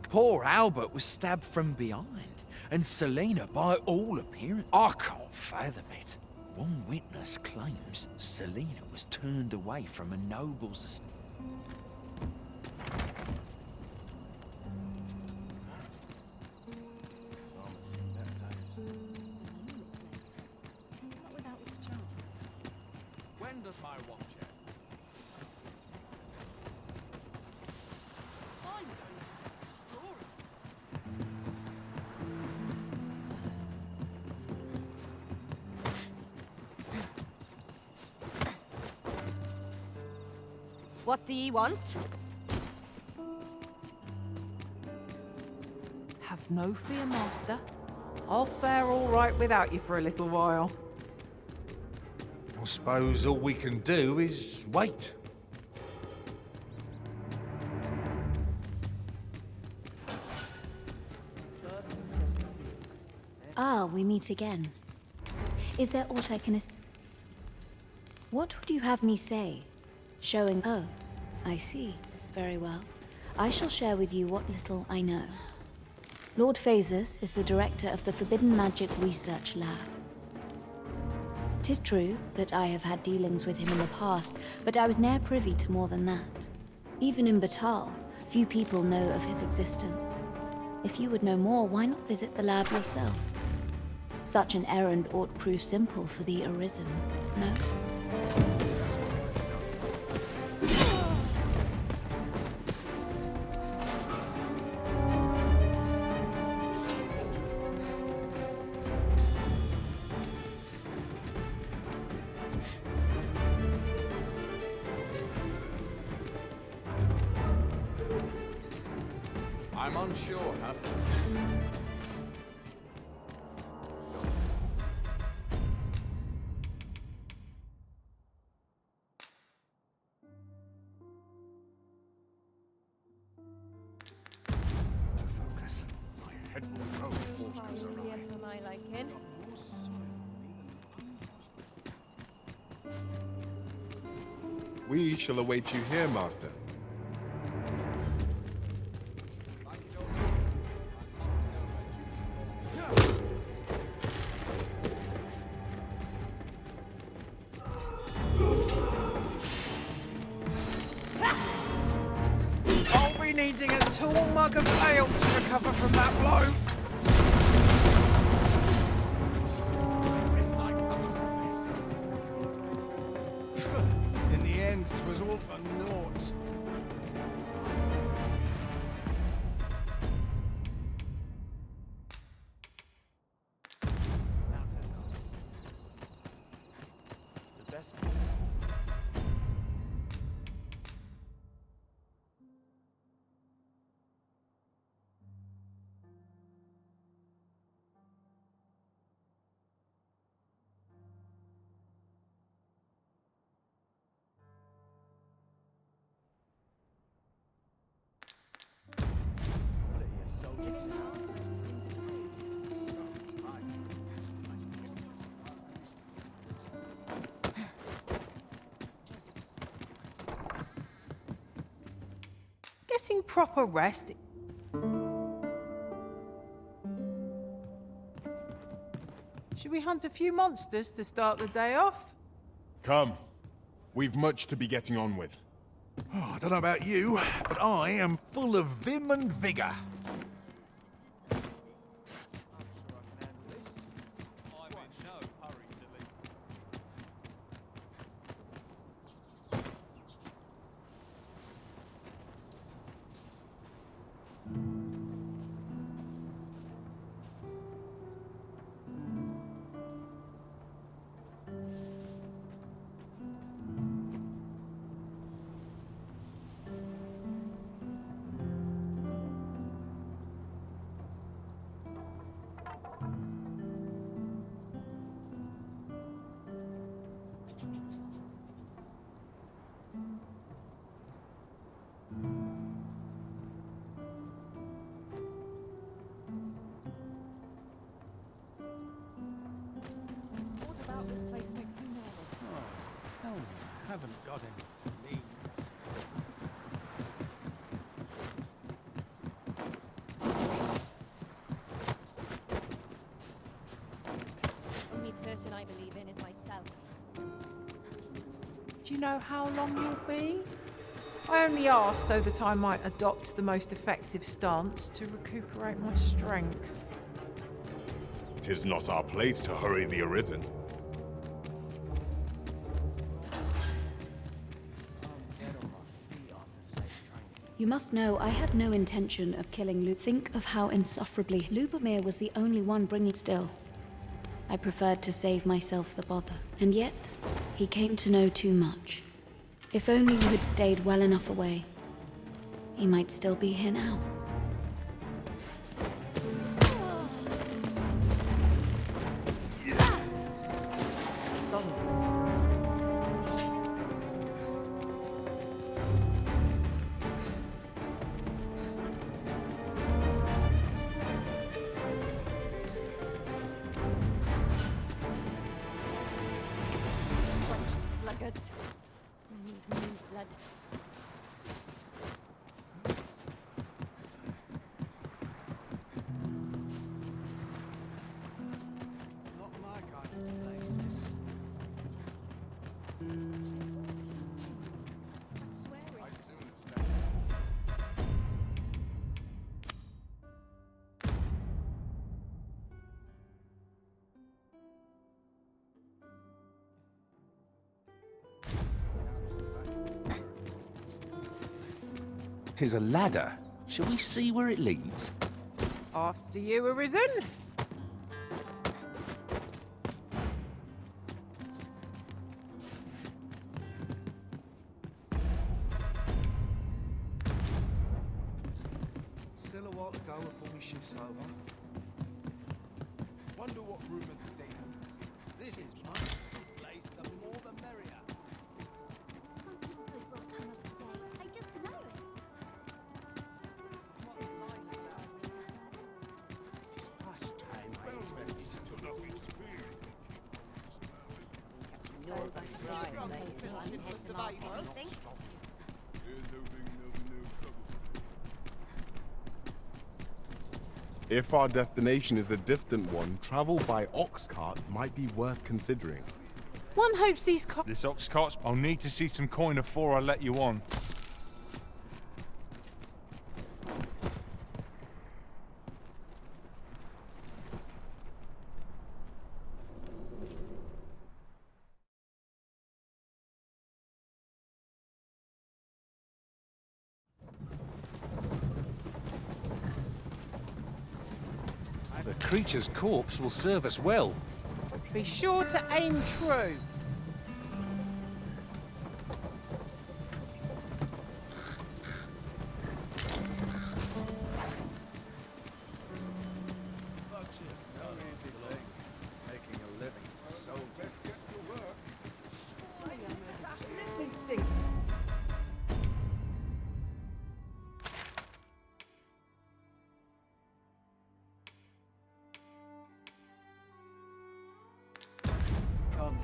Poor Albert was stabbed from behind, and Selena, by all appearance, I can't fathom it. One witness claims Selena was turned away from a noble's estate. When does my watch end? I'm going to be exploring. What do ye want? Have no fear, master. I'll fare all right without you for a little while. I suppose all we can do is wait. Ah, we meet again. Is there aught I can What would you have me say? Showing... Oh, I see. Very well. I shall share with you what little I know. Lord Phasus is the director of the Forbidden Magic Research Lab. 'Tis true that I have had dealings with him in the past, but I was ne'er privy to more than that. Even in Batal, few people know of his existence. If you would know more, why not visit the lab yourself? Such an errand ought prove simple for the Arisen, no? I'm unsure, huh? To focus. My head will roll if force goes awry. For my liking. We shall await you here, Master. I'll be needing a tall mug of ale to recover from that blow. in the end, 'twas all for naught. Getting proper rest. Should we hunt a few monsters to start the day off? Come. We've much to be getting on with. Oh, I don't know about you, but I am full of vim and vigour. This place makes me nervous. Oh, tell me I haven't got any fleas. Only person I believe in is myself. Do you know how long you'll be? I only asked so that I might adopt the most effective stance to recuperate my strength. 'Tis not our place to hurry the Arisen. You must know I had no intention of killing Lu. Think of how insufferably Lubomir was the only one bringing still. I preferred to save myself the bother. And yet, he came to know too much. If only you had stayed well enough away, he might still be here now. Sluggards. We need new blood. Not my kind of place, this. Tis a ladder. Shall we see where it leads? After you, Arisen. Still a while to go before my shift's over. Wonder what rumours the day has ensued. This is my place, the more the merrier. Something good will come of today. I just know it. If our destination is a distant one, travel by ox cart might be worth considering. One hopes these This ox cart's... I'll need to see some coin before I let you on. The creature's corpse will serve us well. Be sure to aim true. Making a living as a soldier.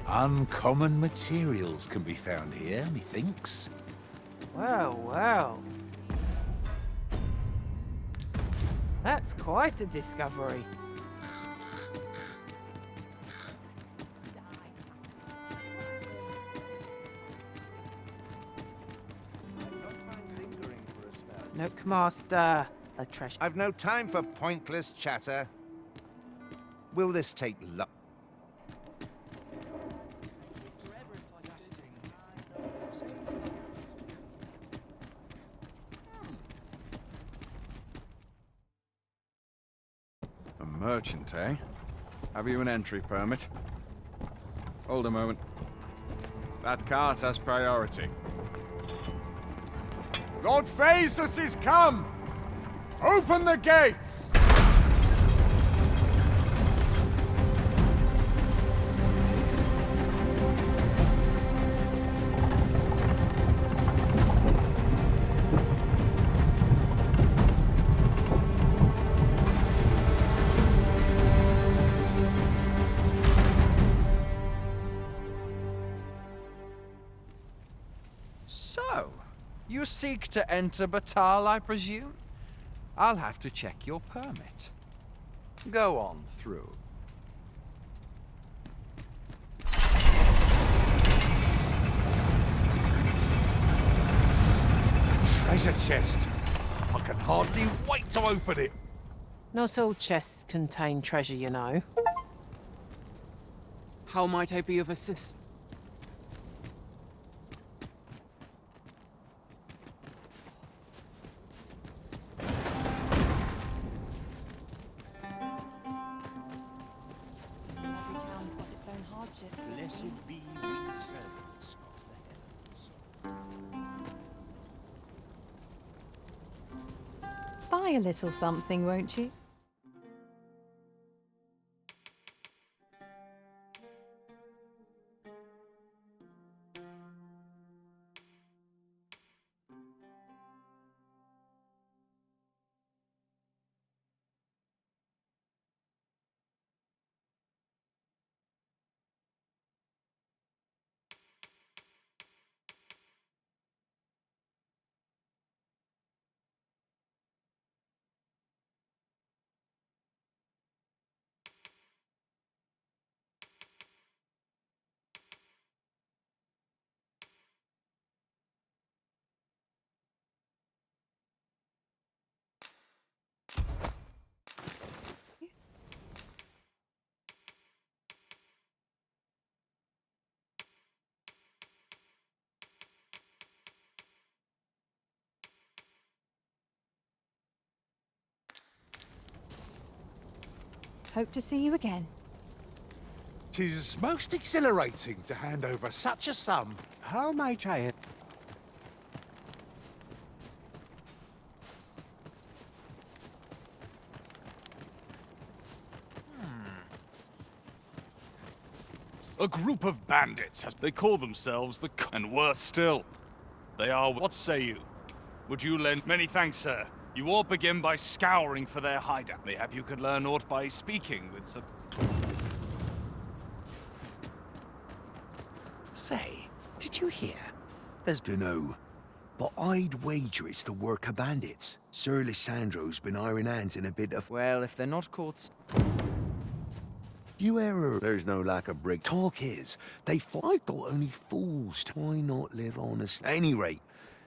Uncommon materials can be found here, methinks. Well, well. That's quite a discovery. Look, Master, a treasure. I've no time for pointless chatter. Will this take luck? A merchant, eh? Have you an entry permit? Hold a moment. That cart has priority. Lord Phaesus is come! Open the gates! So, you seek to enter Batal, I presume? I'll have to check your permit. Go on through. Treasure chest. I can hardly wait to open it. Not all chests contain treasure, you know. How might I be of assistance? Every town's got its own hardships. Blessed be we servants of the heavens. Buy a little something, won't you? Hope to see you again. 'Tis most exhilarating to hand over such a sum. How might I... A group of bandits, as they call themselves, and worse still, they are. What say you? Would you lend? Many thanks, sir. You all begin by scouring for their hideout. Mayhap you could learn aught by speaking with some. Say, did you hear? There's been no... But I'd wager it's the work of bandits. Sir Lysandro's been iron hands in a bit of... Well, if they're not caught... You error. There's no lack of brick. Talk is, I thought only fools. Why not live honest? At any rate,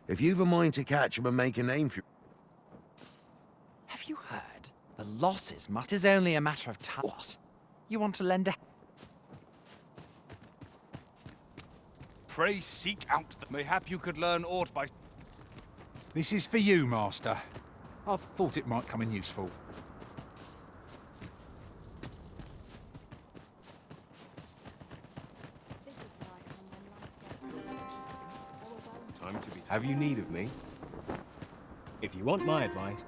if you've a mind to catch 'em and make a name for... Have you heard? The losses must... It is only a matter of time. What? You want to lend a... Pray seek out the... Mayhap you could learn aught by... This is for you, Master. I thought it might come in useful. Time to be... Have you need of me? If you want my advice...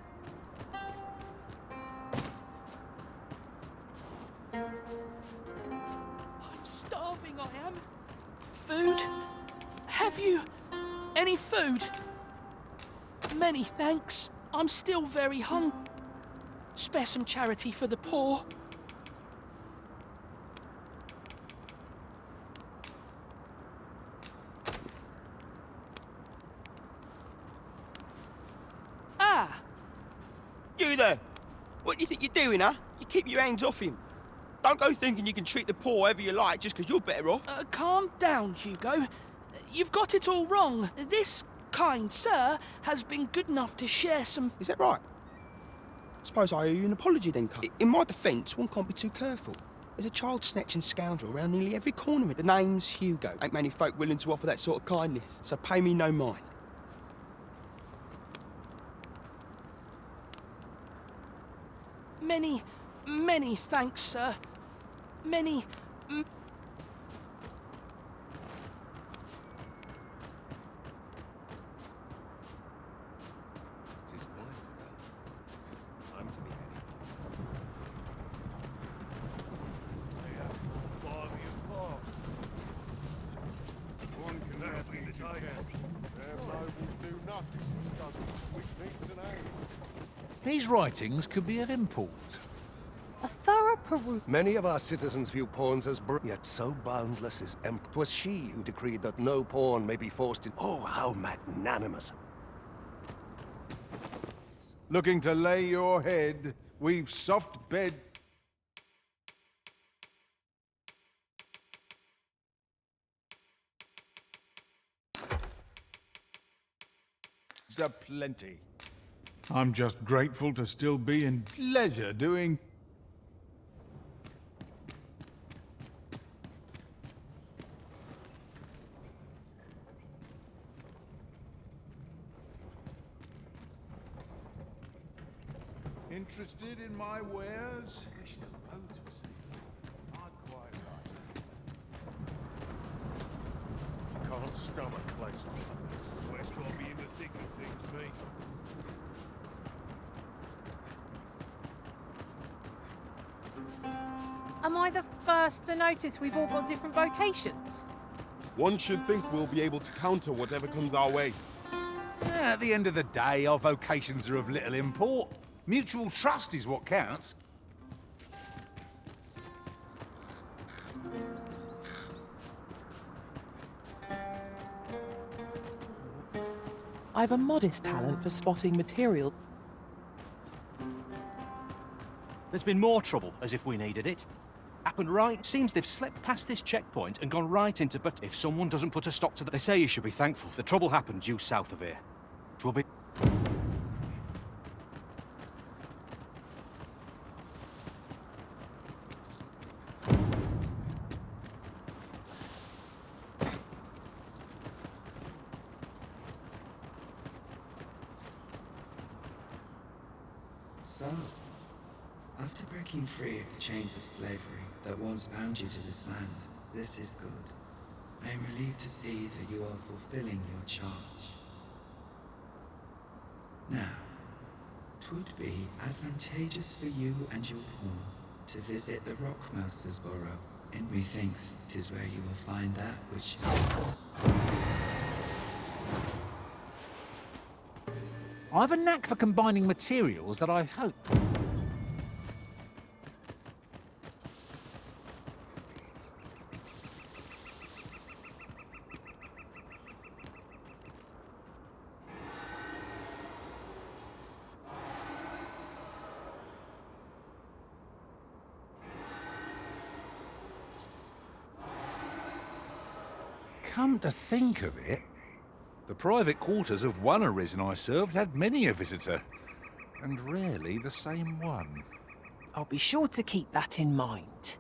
I'm starving, I am. Food? Have you any food? Many thanks. I'm still very hungry. Spare some charity for the poor. You there! What do you think you're doing, huh? You keep your hands off him. Don't go thinking you can treat the poor however you like just because you're better off. Calm down, Hugo. You've got it all wrong. This kind sir has been good enough to share some... Is that right? Suppose I owe you an apology then, cunt. In my defence, one can't be too careful. There's a child-snatching scoundrel around nearly every corner of it. The name's Hugo. Ain't many folk willing to offer that sort of kindness, so pay me no mind. Many, many thanks, sir. Many... It is quiet about. Time to be heading. One can never be the tiger. Their nobles do nothing but dozen sweetmeats and ale. These writings could be of import. A thorough perusal. Many of our citizens view pawns as yet so boundless is empty. 'Twas she who decreed that no pawn may be forced in. Oh, how magnanimous. Looking to lay your head, we've soft bed. Aplenty. I'm just grateful to still be in pleasure doing. Interested in my wares? Can't stomach places like this. Where's got to be in the thick of things, me? Am I the first to notice we've all got different vocations? One should think we'll be able to counter whatever comes our way. At the end of the day, our vocations are of little import. Mutual trust is what counts. I've a modest talent for spotting material. There's been more trouble, as if we needed it. Happened right. Seems they've slipped past this checkpoint and gone right into... But if someone doesn't put a stop to that... They say you should be thankful. The trouble happened due south of here. 'Twill be... So, after breaking free of the chains of slavery that once bound you to this land, this is good. I am relieved to see that you are fulfilling your charge. Now, 'twould be advantageous for you and your pawn to visit the Rockmaster's Burrow, and methinks 'tis where you will find that which is... I've a knack for combining materials that I hope... Come to think of it, the private quarters of one arisen I served had many a visitor, and rarely the same one. I'll be sure to keep that in mind.